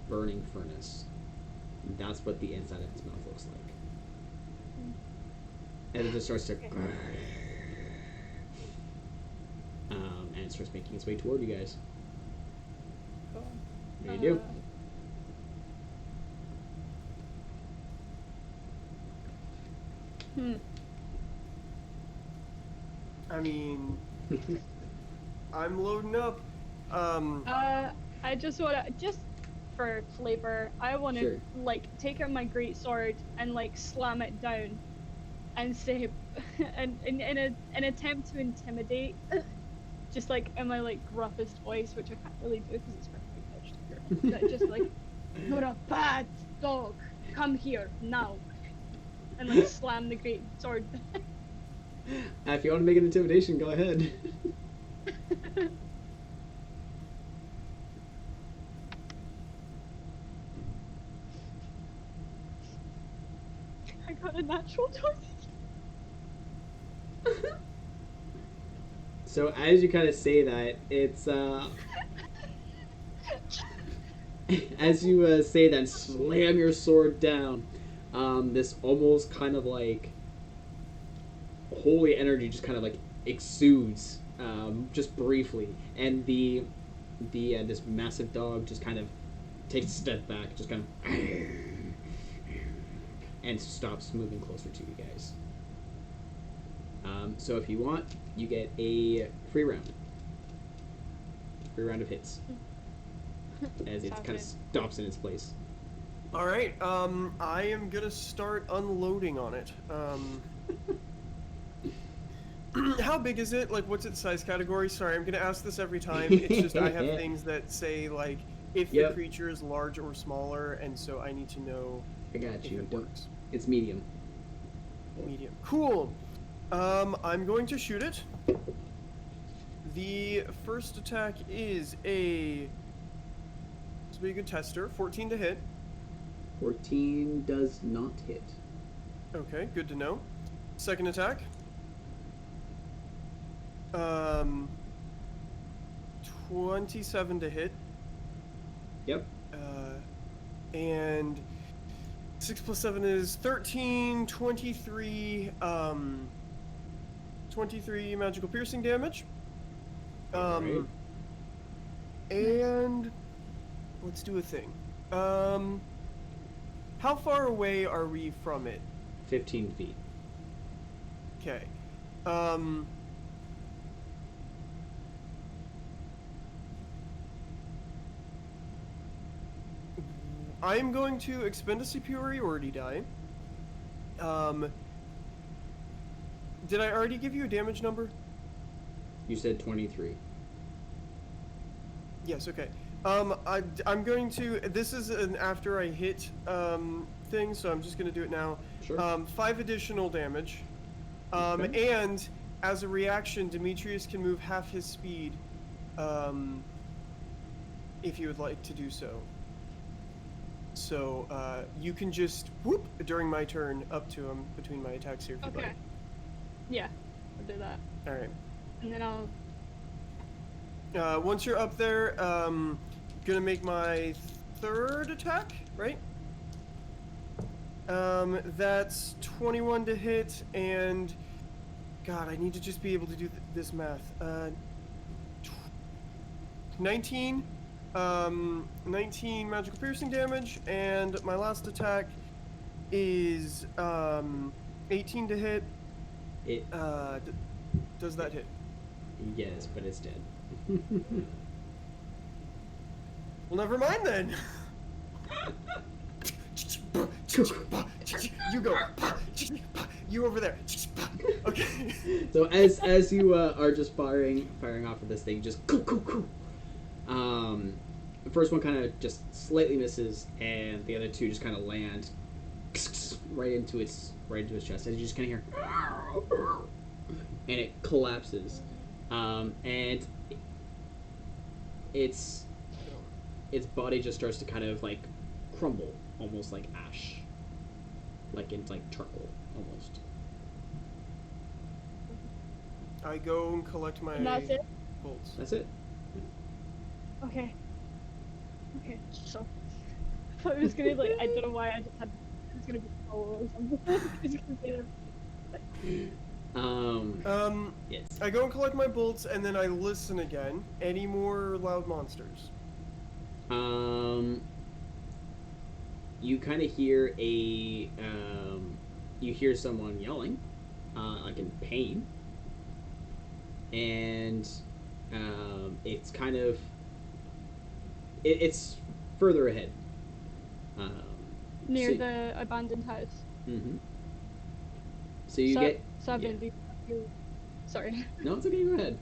burning furnace. That's what the inside of its mouth looks like. And it just starts to, and it starts making its way toward you guys. What do you do? I mean, I'm loading up. I just wanna, just for flavor, I wanna Sure. like take out my great sword and like slam it down, and say, and in an attempt to intimidate, just like in my like gruffest voice, which I can't really do because it's perfectly pitched. But just like, you're a bad dog. Come here now, and like slam the great sword. If you want to make an intimidation, go ahead. I got a natural 20. So as you kind of say that, it's as you say that, and slam your sword down. This almost kind of like holy energy just kind of like exudes, just briefly, and the this massive dog just kind of takes a step back, just kind of, and stops moving closer to you guys. So if you want, you get a free round of hits as it Sounds kind of good. stops in its place. All right. I am gonna start unloading on it. How big is it? Like, what's its size category? Sorry, I'm gonna ask this every time. It's just I have things that say like if Yep. the creature is large or smaller, and so I need to know I got if you. it works. It's medium. Medium. Cool. I'm going to shoot it. The first attack is this will be a good tester. 14 to hit. 14 does not hit. Okay, good to know. Second attack. 27 to hit. Yep. And 6 plus 7 is 13, 23, 23 magical piercing damage. Alright. And let's do a thing. How far away are we from it? 15 feet. Okay. I am going to expend a superiority die. Did I already give you a damage number? You said 23. Yes, okay. I'm going to, this is an after I hit thing, so I'm just going to do it now. Sure. 5 additional damage. Okay. And as a reaction, Demetrius can move half his speed if you would like to do so. So you can just whoop during my turn up to him between my attacks here if you'd Okay. like. Yeah, I'll do that. All right. And then I'll. Once you're up there, gonna make my third attack, right? That's 21 to hit, and God, I need to just be able to do this math. 19, 19 magical piercing damage, and my last attack is 18 to hit. It Does that hit? yes, but it's dead. Well, never mind then. You go. You over there. Okay. So as you are just firing off of this thing, just the first one kind of just slightly misses, and the other two just kind of land right into its chest, and you just kind of hear, and it collapses, and its body just starts to kind of like crumble, almost like ash, like it's like charcoal almost. I go and collect my And that's it? bolts. That's it. Okay. Okay, so. I thought it was gonna, like, I don't know why I just had. It was gonna be solo or something. I was gonna say that. Yes. I go and collect my bolts, and then I listen again. Any more loud monsters? You kind of hear you hear someone yelling, like in pain, and it's kind of it's further ahead. Near so- the abandoned house. Mm-hmm. So you get Savrin, yeah. do you have your... Sorry. No, it's okay. Go ahead.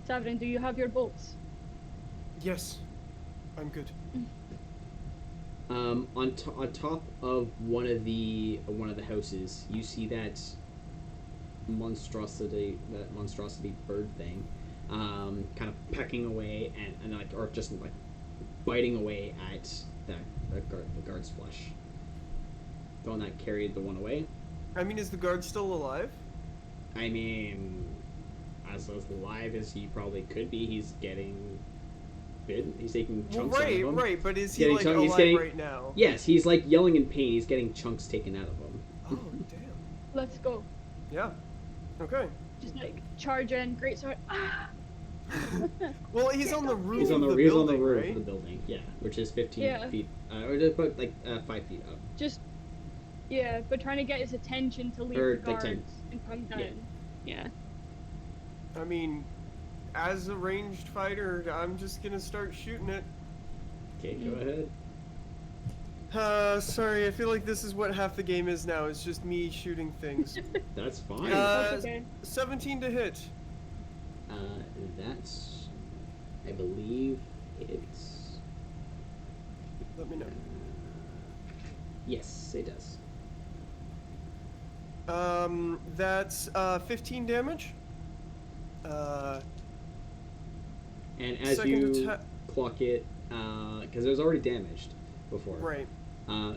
Savrin, do you have your bolts? Yes. I'm good. On top of one of the houses, you see that monstrosity bird thing, kind of pecking away and like, or just like biting away at the guard's flesh. The one that carried the one away. I mean, is the guard still alive? I mean, as alive as he probably could be, he's getting bitten. He's taking Well, chunks out of him. right, but is he Getting like chunk- he's alive getting- right now? Yes, he's like yelling in pain. He's getting chunks taken out of him. Oh, damn. Let's go. Yeah. Okay. Just like charge in, great sword. Ah! Well, he's on the roof He's on the of the he's building, on the roof right? of the building. Yeah, which is 15 Yeah. feet, or just about like 5 feet up. Just, yeah, but trying to get his attention to leave Or, the like, guards 10. and come down. Yeah. Yeah. I mean, as a ranged fighter, I'm just gonna start shooting it. Okay, go ahead. Sorry, I feel like this is what half the game is now. It's just me shooting things. That's fine. That's okay. 17 to hit. That's, I believe it's. Let me know. Yes, it does. That's 15 damage. And as second you atta- clock it, because it was already damaged before. Right.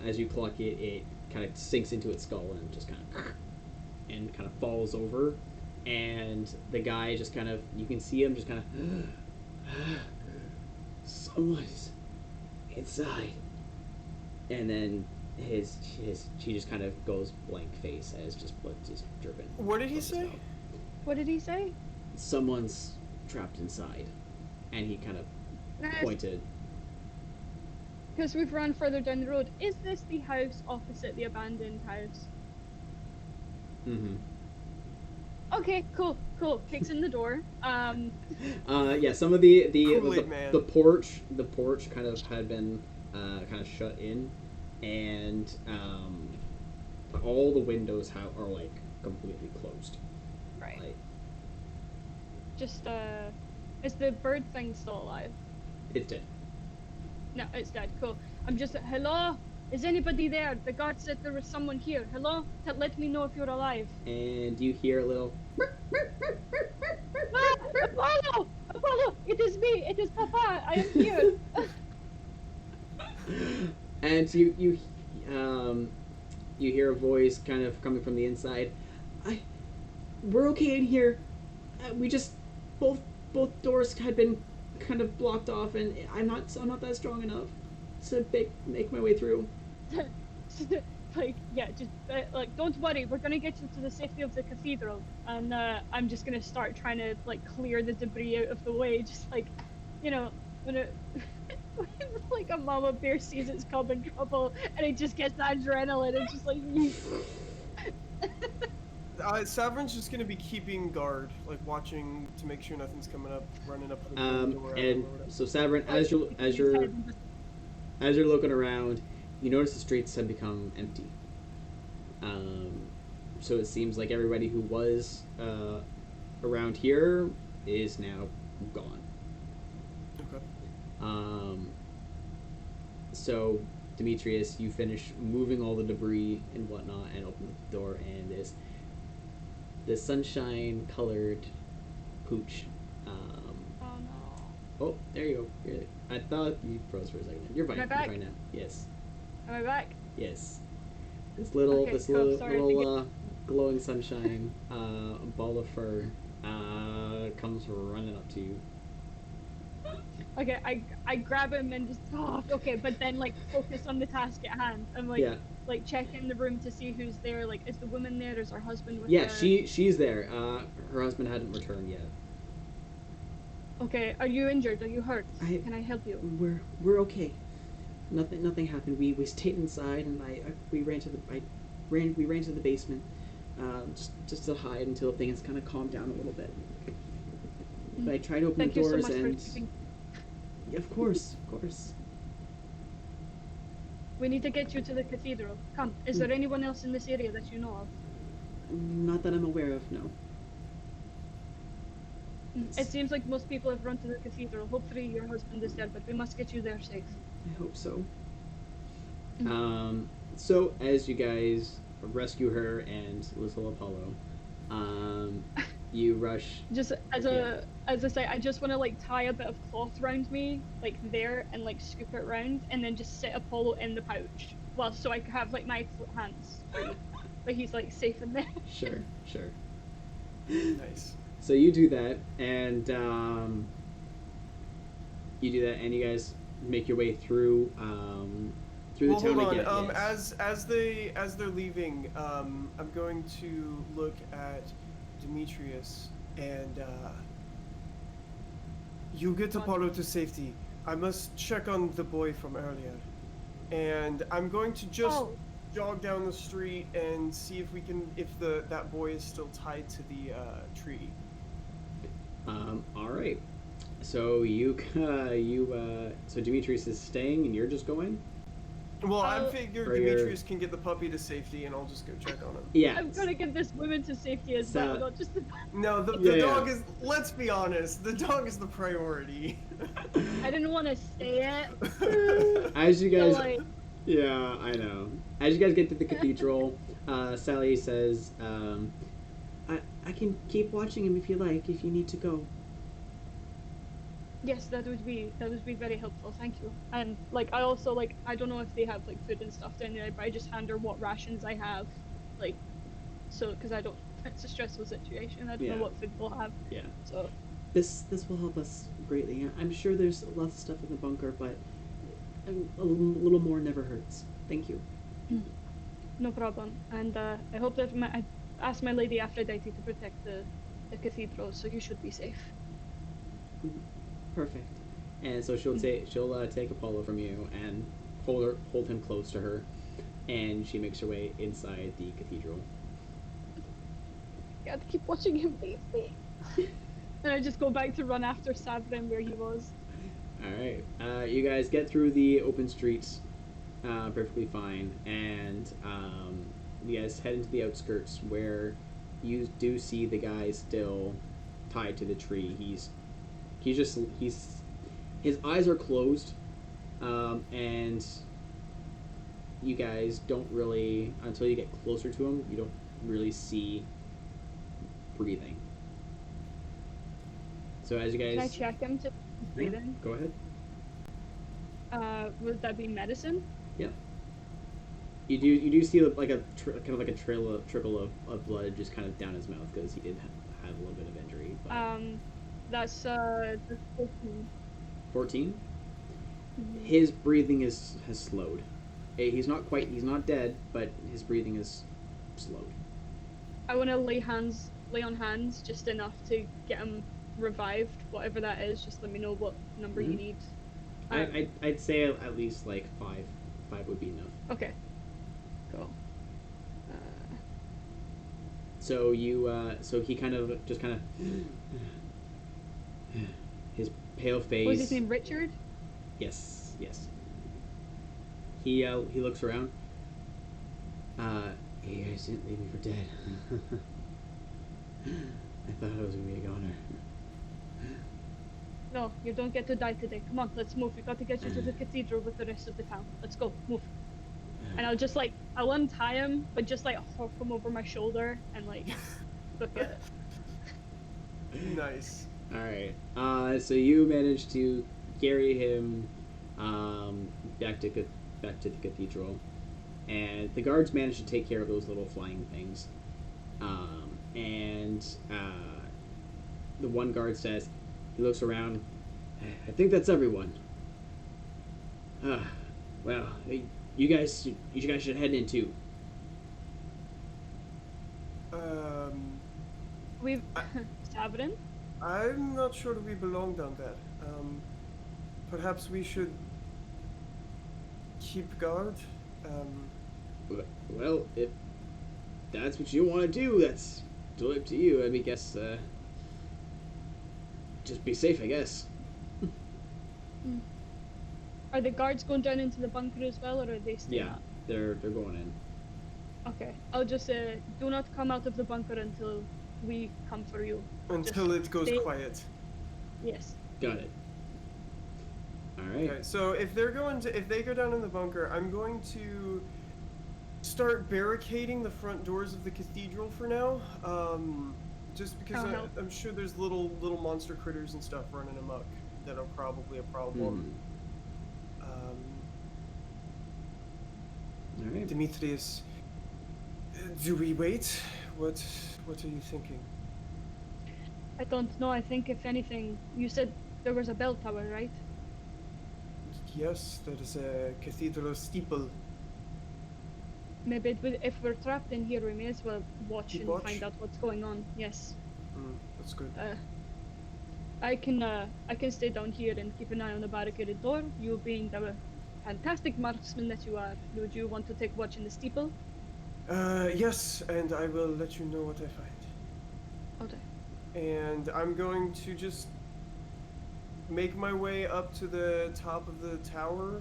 As you clock it, it kind of sinks into its skull and just kind of and kind of falls over, and the guy just kind of, you can see him just kind of someone's inside, and then he just kind of goes blank face as just blood just dripping. What did he from his say? mouth. What did he say? Someone's trapped inside, and he kind of pointed. Because we've run further down the road. Is this the house opposite the abandoned house? Mm-hmm. Okay, cool. Kicks in the door. Yeah, some of the Kool-Aid Man. the porch kind of had been kind of shut in, and all the windows are like completely closed. Right. Like, Just, is the bird thing still alive? it's dead. No, it's dead. Cool. I'm just, hello? Is anybody there? The guard said there was someone here. Hello? Let me know if you're alive. And you hear a little. Ah, Apollo! Apollo! It is me! It is Papa! I am here! And you hear a voice kind of coming from the inside. We're okay in here. We just both doors had been kind of blocked off, and I'm not that strong enough to make my way through. Like, yeah, just like, don't worry, we're gonna get you to the safety of the cathedral, and I'm just gonna start trying to like clear the debris out of the way, just like, you know, when it when like a mama bear sees its cub in trouble, and it just gets that adrenaline, and just like, Savrin's just gonna be keeping guard, like watching to make sure nothing's coming up, running up to the door. And or whatever. so Savrin, as you're looking around, you notice the streets have become empty. So it seems like everybody who was around here is now gone. Okay. So Demetrius, you finish moving all the debris and whatnot, and open the door, and this sunshine-colored pooch. oh no. Oh, there you go. I thought you froze for a second. You're fine. Am I back? You're fine now. Yes. Am I back? Yes. This Okay, cool. little glowing sunshine ball of fur comes running up to you. Okay, I grab him and just okay, but then like focus on the task at hand. I'm like Yeah. like checking the room to see who's there. Like, is the woman there? Is her husband with Yeah, her? she's there. Her husband hadn't returned yet. Okay, are you injured? Are you hurt? I- Can I help you? We're okay. Nothing happened. We stayed inside, and we ran to the basement, just to hide until things kind of calmed down a little bit. But I tried to open Thank the you so doors, much and for keeping. yeah, of course. We need to get you to the cathedral. Come. Is there anyone else in this area that you know of? Not that I'm aware of, no. It seems like most people have run to the cathedral. Hopefully your husband is there, but we must get you there safe. I hope so. Mm. So as you guys rescue her and little Apollo, you rush. Just as I say, I just want to like tie a bit of cloth around me, like there, and like scoop it round, and then just sit Apollo in the pouch. Well, so I can have like my hands free, but he's like safe in there. Sure. Nice. So you do that, and you guys make your way through the Well, town hold on. again. Yes. As they're leaving, I'm going to look at Demetrius and you get Apollo to safety. I must check on the boy from earlier, and I'm going to just jog down the street and see if that boy is still tied to the tree. All right. So so Demetrius is staying, and you're just going. Well, I figure Or you're- Demetrius can get the puppy to safety, and I'll just go check on him. Yeah. I'm gonna get this woman to safety as well, not just the. No, the Yeah. dog is. Let's be honest. The dog is the priority. I didn't want to say it. As you guys, So, like, yeah, I know. As you guys get to the cathedral, Sally says, I can keep watching him if you like. If you need to go. yes, that would be very helpful. Thank you. And like, I also like, I don't know if they have like food and stuff down there, but I just hand her what rations I have, like, so because I don't. It's a stressful situation. I don't Yeah. know what food we'll have. Yeah. So. This will help us greatly. I'm sure there's lots of stuff in the bunker, but a little more never hurts. Thank you. No problem. And I hope that I asked my lady Aphrodite to protect the cathedral, so you should be safe. Perfect. And so she'll take Apollo from you and hold him close to her, and she makes her way inside the cathedral. I gotta keep watching him leave me. And I just go back to run after Savrin where he was. All right. You guys get through the open streets perfectly fine, and you guys head into the outskirts where you do see the guy still tied to the tree. His eyes are closed, and you guys don't really, until you get closer to him, you don't really see breathing. So as you guys, Can I check him to breathing? go ahead. Would that be medicine? Yep. You do see like a kind of like a trickle of blood just kind of down his mouth because he did have a little bit of injury. But That's 14. 14, Mhm. his breathing has slowed. He's not dead, but his breathing is slowed. I want to lay on hands just enough to get him revived, whatever that is. Just let me know what number you Hmm. need. I'd say at least like five. Five would be enough. Okay, cool. Uh, So he kind of his pale what was his face. name? Richard? Yes. He looks around. You guys didn't leave me for dead. I thought I was gonna be a goner. No, you don't get to die today. Come on, let's move. We got to get you to the cathedral with the rest of the town. Let's go, move. And I'll untie him, but just like hawk him over my shoulder and like look at it. Nice. All right. So you managed to carry him back to the cathedral, and the guards managed to take care of those little flying things. And the one guard says, he looks around. I think that's everyone. Well, you guys should head in too. We've Savrin? I'm not sure that we belong down there. Perhaps we should keep guard. Well, if that's what you want to do, that's totally up to you. I mean, guess just be safe, I guess. Are the guards going down into the bunker as well, or are they staying Yeah, up? they're going in. Okay, I'll just say, do not come out of the bunker until we come for you. Until Just it goes stay- quiet. Yes. Got it. All right. Okay, so if they go down in the bunker, I'm going to start barricading the front doors of the cathedral for now. Just because That'll help. I'm sure there's little monster critters and stuff running amok that are probably a problem. All right. Demetrius, do we wait? What are you thinking? I don't know. I think if anything, you said there was a bell tower, right? Yes, there is a cathedral steeple. Maybe if we're trapped in here, we may as well watch Keep and watch? find out what's going on. Yes. That's good. I can stay down here and keep an eye on the barricaded door. You being the fantastic marksman that you are, would you want to take watch in the steeple? Yes, and I will let you know what I find. Okay. And I'm going to just make my way up to the top of the tower,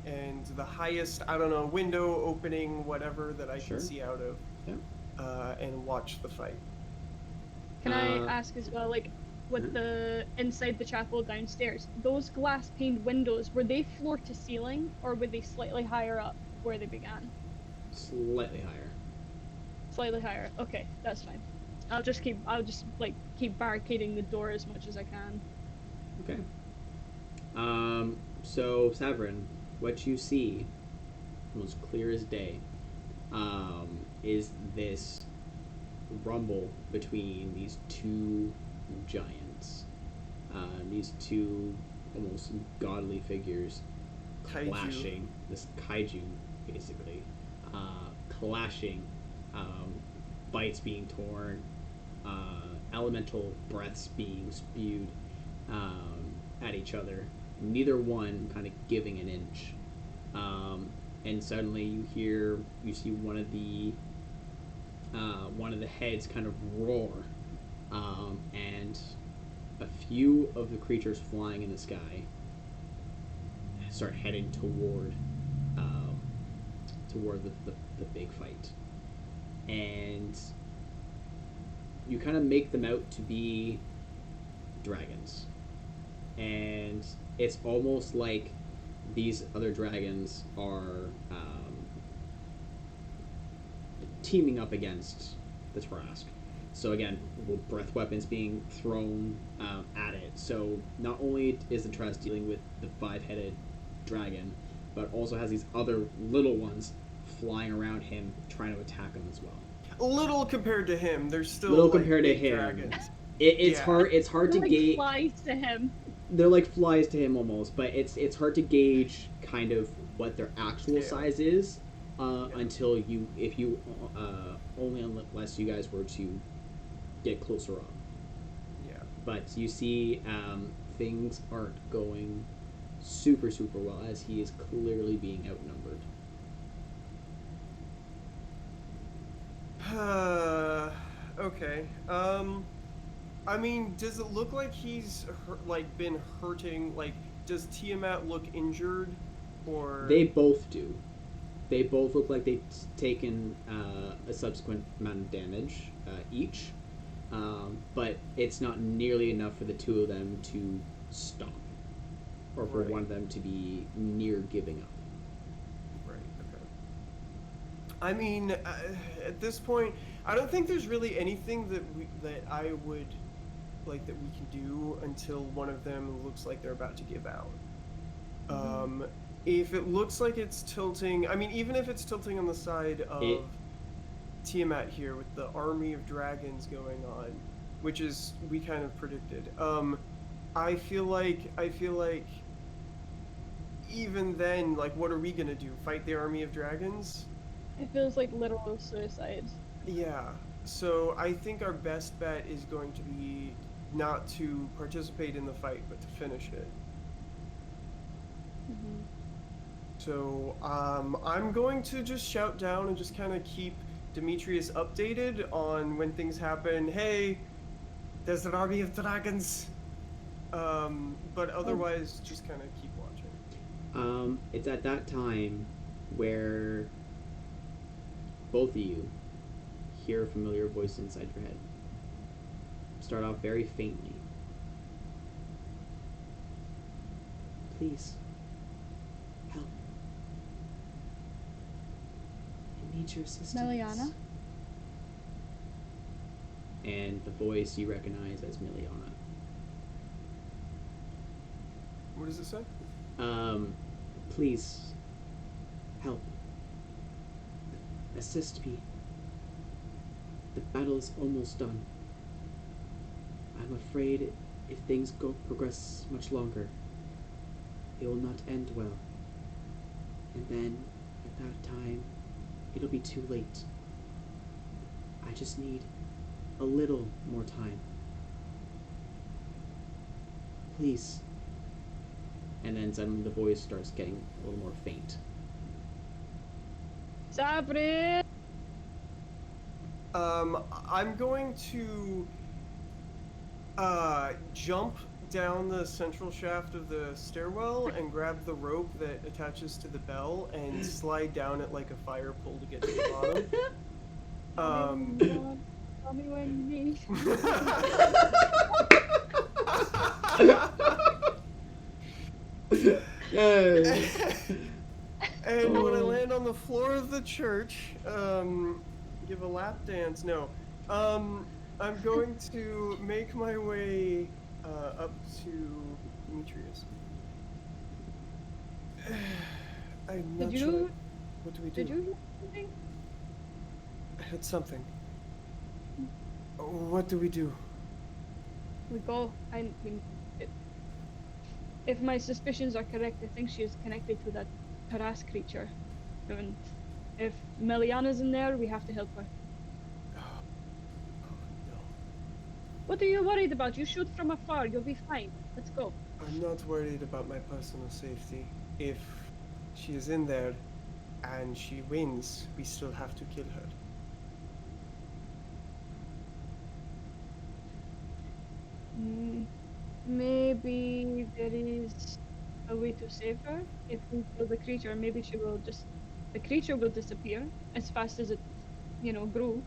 and the highest, I don't know, window opening, whatever that I Sure. can see out of, Yeah. and watch the fight. Can I ask as well, like, with the inside the chapel downstairs, those glass paned windows, were they floor to ceiling, or were they slightly higher up where they began? Slightly higher. Slightly higher. Okay, that's fine. I'll just keep barricading the door as much as I can. Okay. So Savrin, what you see, almost clear as day, is this rumble between these two giants, these two almost godly figures Kaiju. clashing. This kaiju, basically, clashing, bites being torn, elemental breaths being spewed at each other. Neither one kind of giving an inch. And suddenly you see one of the heads kind of roar, and a few of the creatures flying in the sky start heading toward the big fight, and you kind of make them out to be dragons, and it's almost like these other dragons are teaming up against the Trask. So again, breath weapons being thrown at it. So not only is the Trask dealing with the five-headed dragon, but also has these other little ones flying around him, trying to attack him as well. Little compared to him, there's still Little like, compared to big him. dragons. It's Yeah. hard. It's hard They're to like gauge. flies to him. They're like flies to him almost, but it's hard to gauge kind of what their actual Scale. size is until only unless you guys were to get closer up. Yeah. But you see, things aren't going super well as he is clearly being outnumbered. Okay. I mean, does it look like he's been hurting? Like, does Tiamat look injured, or They both do. They both look like they've taken a subsequent amount of damage each, but it's not nearly enough for the two of them to stop, or for Right. one of them to be near giving up. Right. Okay. I mean, at this point, I don't think there's really anything that I would like that we can do until one of them looks like they're about to give out. If it looks like it's tilting, I mean, even if it's tilting on the side of Tiamat here with the army of dragons going on, which is we kind of predicted. I feel like even then, like, what are we gonna do? Fight the army of dragons? It feels like literal suicide. Yeah. So I think our best bet is going to be not to participate in the fight, but to finish it. Mm-hmm. So I'm going to just shout down and just kind of keep Demetrius updated on when things happen. Hey, there's an army of dragons. But otherwise, just kind of keep watching. It's at that time where both of you hear a familiar voice inside your head. Start off very faintly. Please, help. I need your assistance. Meliana? And the voice you recognize as Miliana. What does it say? Please, help. Assist me. The battle is almost done. I'm afraid if things progress much longer, it will not end well. And then, at that time, it'll be too late. I just need a little more time. Please. And then suddenly the voice starts getting a little more faint. Sabri! I'm going to jump down the central shaft of the stairwell and grab the rope that attaches to the bell and slide down it like a fire pole to get to the bottom. Tell me when you need. And when I land on the floor of the church, give a lap dance. No, I'm going to make my way up to Demetrius. I'm not sure. What do we do? Did you do something? It's something. What do we do? We go. I mean, if my suspicions are correct, I think she is connected to that harass creature. And if Meliana's in there, we have to help her. No. What are you worried about? You shoot from afar. You'll be fine. Let's go. I'm not worried about my personal safety. If she is in there and she wins, we still have to kill her. Maybe there is a way to save her. If we kill the creature, maybe the creature will disappear as fast as it, grew.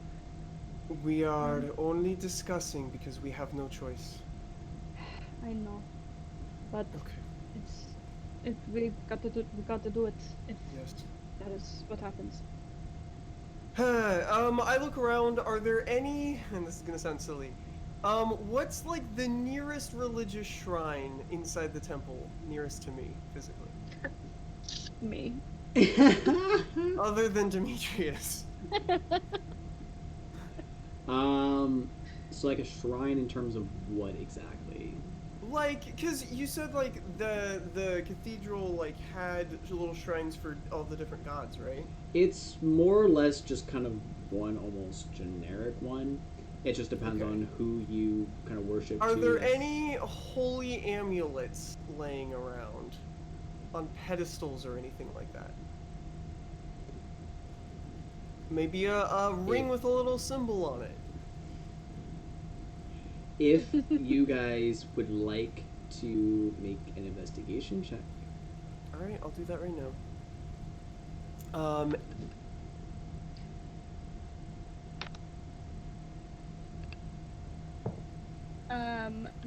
We are only discussing because we have no choice. I know, but Okay. we got to do it. If Yes. that is what happens. I look around. Are there any? And this is gonna sound silly. What's like the nearest religious shrine inside the temple nearest to me physically? me. Other than Demetrius. So like a shrine in terms of what exactly? Like, cause you said like the cathedral like had little shrines for all the different gods, right? It's more or less just kind of one almost generic one. It just depends Okay. on who you kind of worship. Are to. there any holy amulets laying around on pedestals or anything like that? Maybe a ring If- with a little symbol on it. If you guys would like to make an investigation check. All right, I'll do that right now.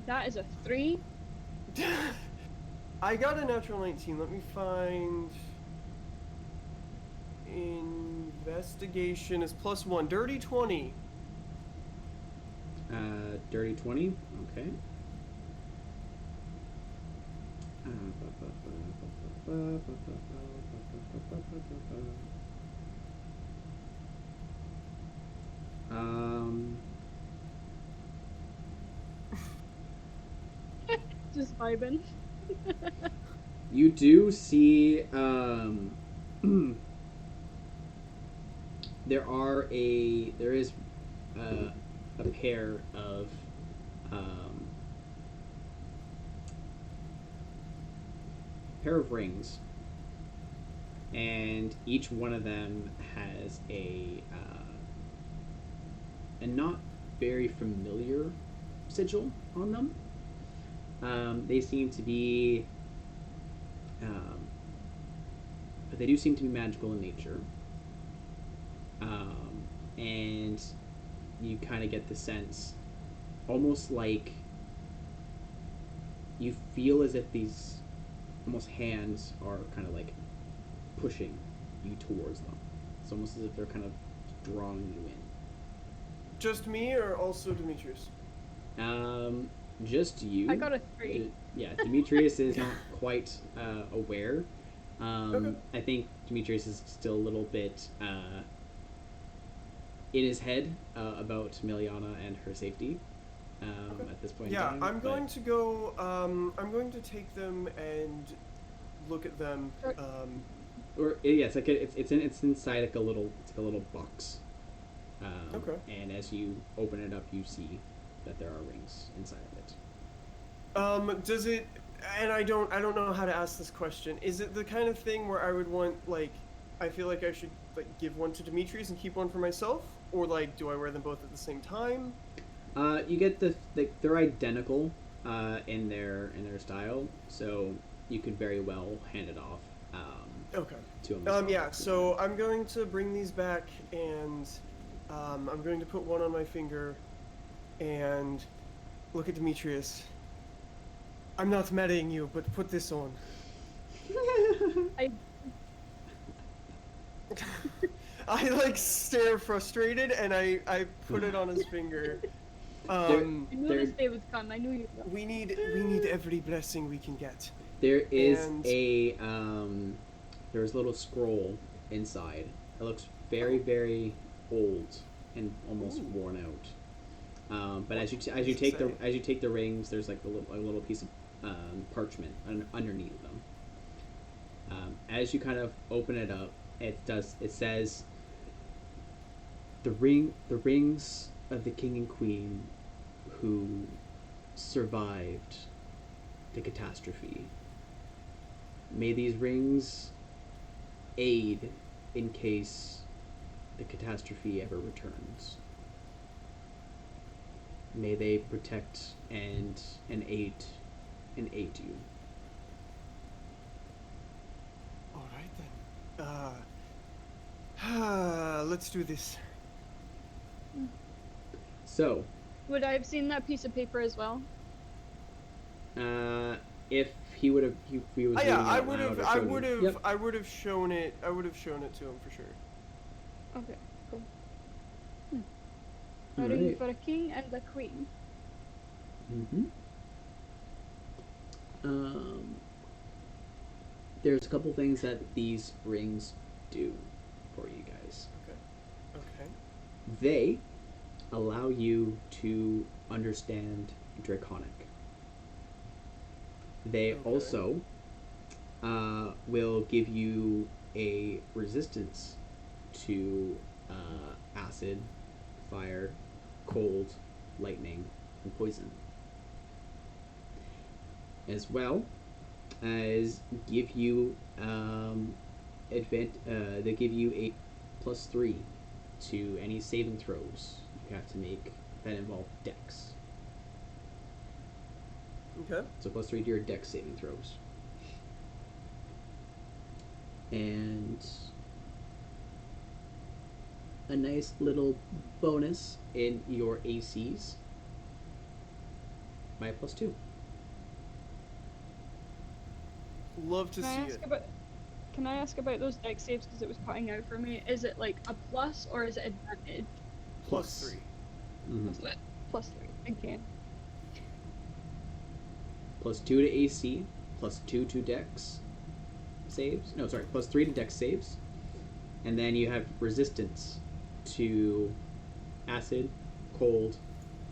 That is a 3. I got a natural 19. Let me find. Investigation is +1. Dirty 20. Dirty 20. Okay. Um. Just vibing. You do see there is a pair of rings, and each one of them has a not very familiar sigil on them. They seem to be but they do seem to be magical in nature. And you kind of get the sense, almost like you feel as if these almost hands are kind of like pushing you towards them. It's almost as if they're kind of drawing you in. Just me or also Demetrius? Just you. I got a 3. Yeah, Demetrius is not quite aware. Okay. I think Demetrius is still a little bit in his head about Miliana and her safety Okay. at this point Yeah, in time. I'm going to go. I'm going to take them and look at them. Sure. Or yeah, it's like it's inside like a little box. Okay. And as you open it up, you see that there are rings inside of it. Does it? And I don't know how to ask this question. Is it the kind of thing where I would want like, I feel like I should like give one to Demetrius and keep one for myself, or like, do I wear them both at the same time? You get they're identical in their style, so you could very well hand it off Okay. to him. Yeah. So I'm going to bring these back, and I'm going to put one on my finger, and look at Demetrius. I'm not metaing you, but put this on. I I like stare frustrated, and I put it on his finger. I knew this day would come. I knew you would. We need every blessing we can get. There is And- there's a little scroll inside. It looks very old and almost Ooh. worn out. But as you does it take say? as you take the rings, there's like a little piece of parchment underneath them. As you kind of open it up, it says the rings of the king and queen who survived the catastrophe. May these rings aid in case the catastrophe ever returns. May they protect and aid you. All right then. Let's do this. So, Would I have seen that piece of paper as well? if he would have, if he was reading it I out would loud have, or I showed you- would have, Yep. I would have shown it. I would have shown it to him for sure. Okay, cool. A All ring right. for a king and a queen. Mm-hmm. there's a couple things that these rings do for you guys. Okay. They allow you to understand Draconic. They Okay. also will give you a resistance to acid, fire, cold, lightning, and poison, as well as give you they give you a +3 to any saving throws you have to make that involve dex. Okay. So +3 to your dex saving throws. And a nice little bonus in your ACs by +2. Love to Can I see ask it. about Can I ask about those deck saves because it was cutting out for me? Is it like a plus or is it advantage? +3. Mhm. +3. Okay. +2 to AC, +2 to dex saves. No, sorry, +3 to dex saves. And then you have resistance to acid, cold,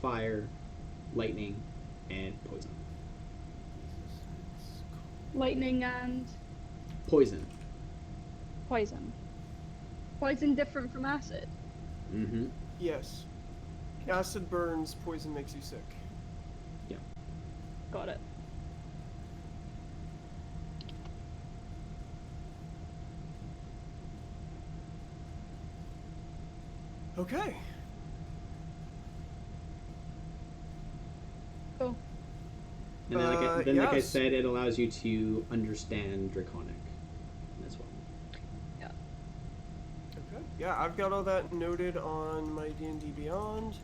fire, lightning, and poison. Lightning and Poison. poison. Poison different from acid. Mm-hmm. Yes. Acid burns, poison makes you sick. Got it. Okay. Cool. And then, like I yes. said, it allows you to understand Draconic as well. Okay. Yeah, I've got all that noted on my D&D Beyond.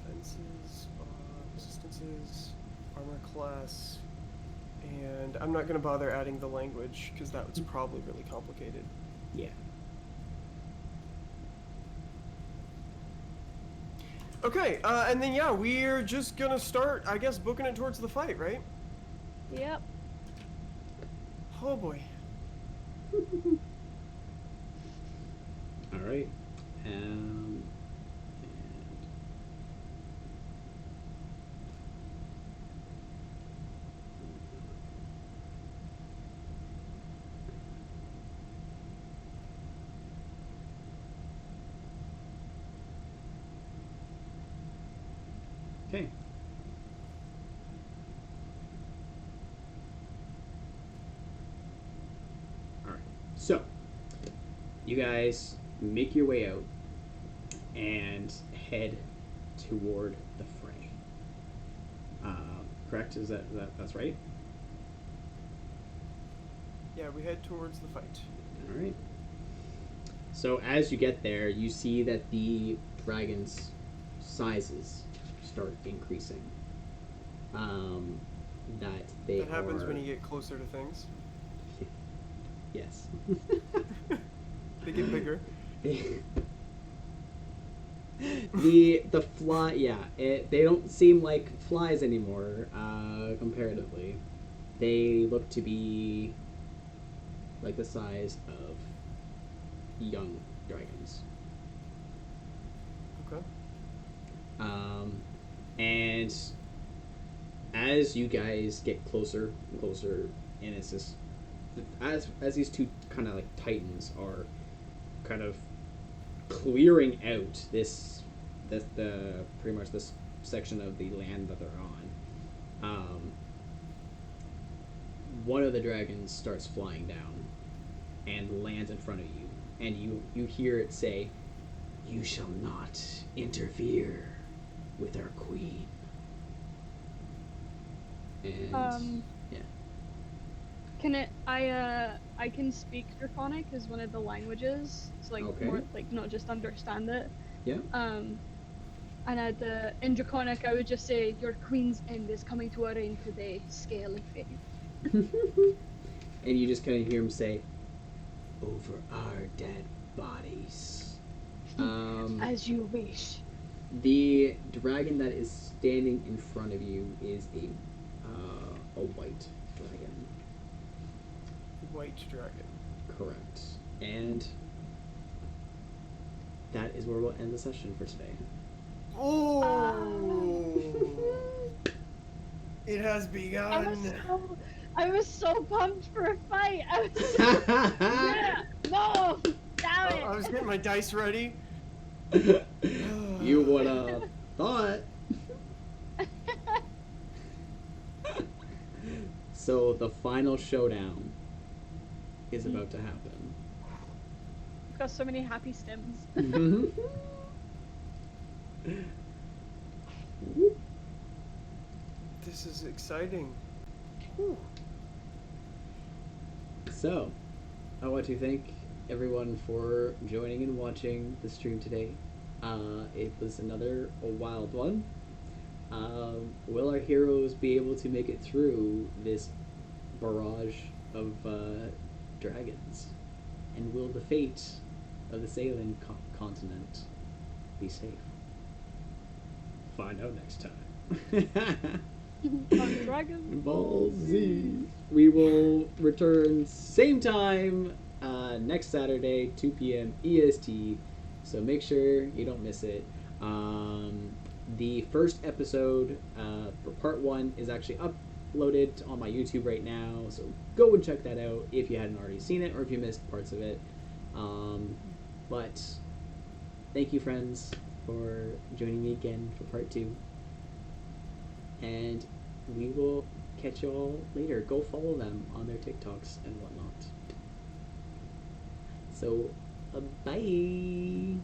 Defenses, resistances, armor class, and I'm not going to bother adding the language because that was probably really complicated. Yeah. Okay, and then yeah, we're just gonna start, I guess, booking it towards the fight, right? Yep. Oh boy. All right. And okay. All right. So, you guys make your way out and head toward the fray. Correct? That's right? Yeah, we head towards the fight. All right. So as you get there, you see that the dragon's sizes start increasing. That they That happens are... when you get closer to things. Yes. They get bigger. the fly, yeah, they don't seem like flies anymore. Comparatively, they look to be like the size of young dragons. Okay. And as you guys get closer and closer, and it's just as these two kind of like titans are kind of clearing out the pretty much this section of the land that they're on, one of the dragons starts flying down and lands in front of you, and you hear it say, "You shall not interfere with our queen." And yeah. Can it? I can speak Draconic as one of the languages. It's like Okay. more like not just understand it. Yeah. And in Draconic, I would just say, "Your queen's end is coming to an end today. Scaly face." And you just kind of hear him say, "Over our dead bodies." As you wish. The dragon that is standing in front of you is a white dragon. white dragon. Correct. And that is where we'll end the session for today. Oh! It has begun. I was so pumped for a fight. I was just, yeah, no, damn it. I was getting my dice ready. You would have thought. So the final showdown is about to happen. I've got so many happy stems. This is exciting. Whew. So, I want to thank everyone for joining and watching the stream today. It was another wild one. Will our heroes be able to make it through this barrage of dragons? And will the fate of the Sailing continent be safe? Find out next time. On Dragon Ball Z. We will return same time next Saturday, 2 p.m. EST. So make sure you don't miss it. The first episode for part 1 is actually uploaded on my YouTube right now. So go and check that out if you hadn't already seen it or if you missed parts of it. But thank you, friends, for joining me again for part 2. And we will catch you all later. Go follow them on their TikToks and whatnot. So, bye!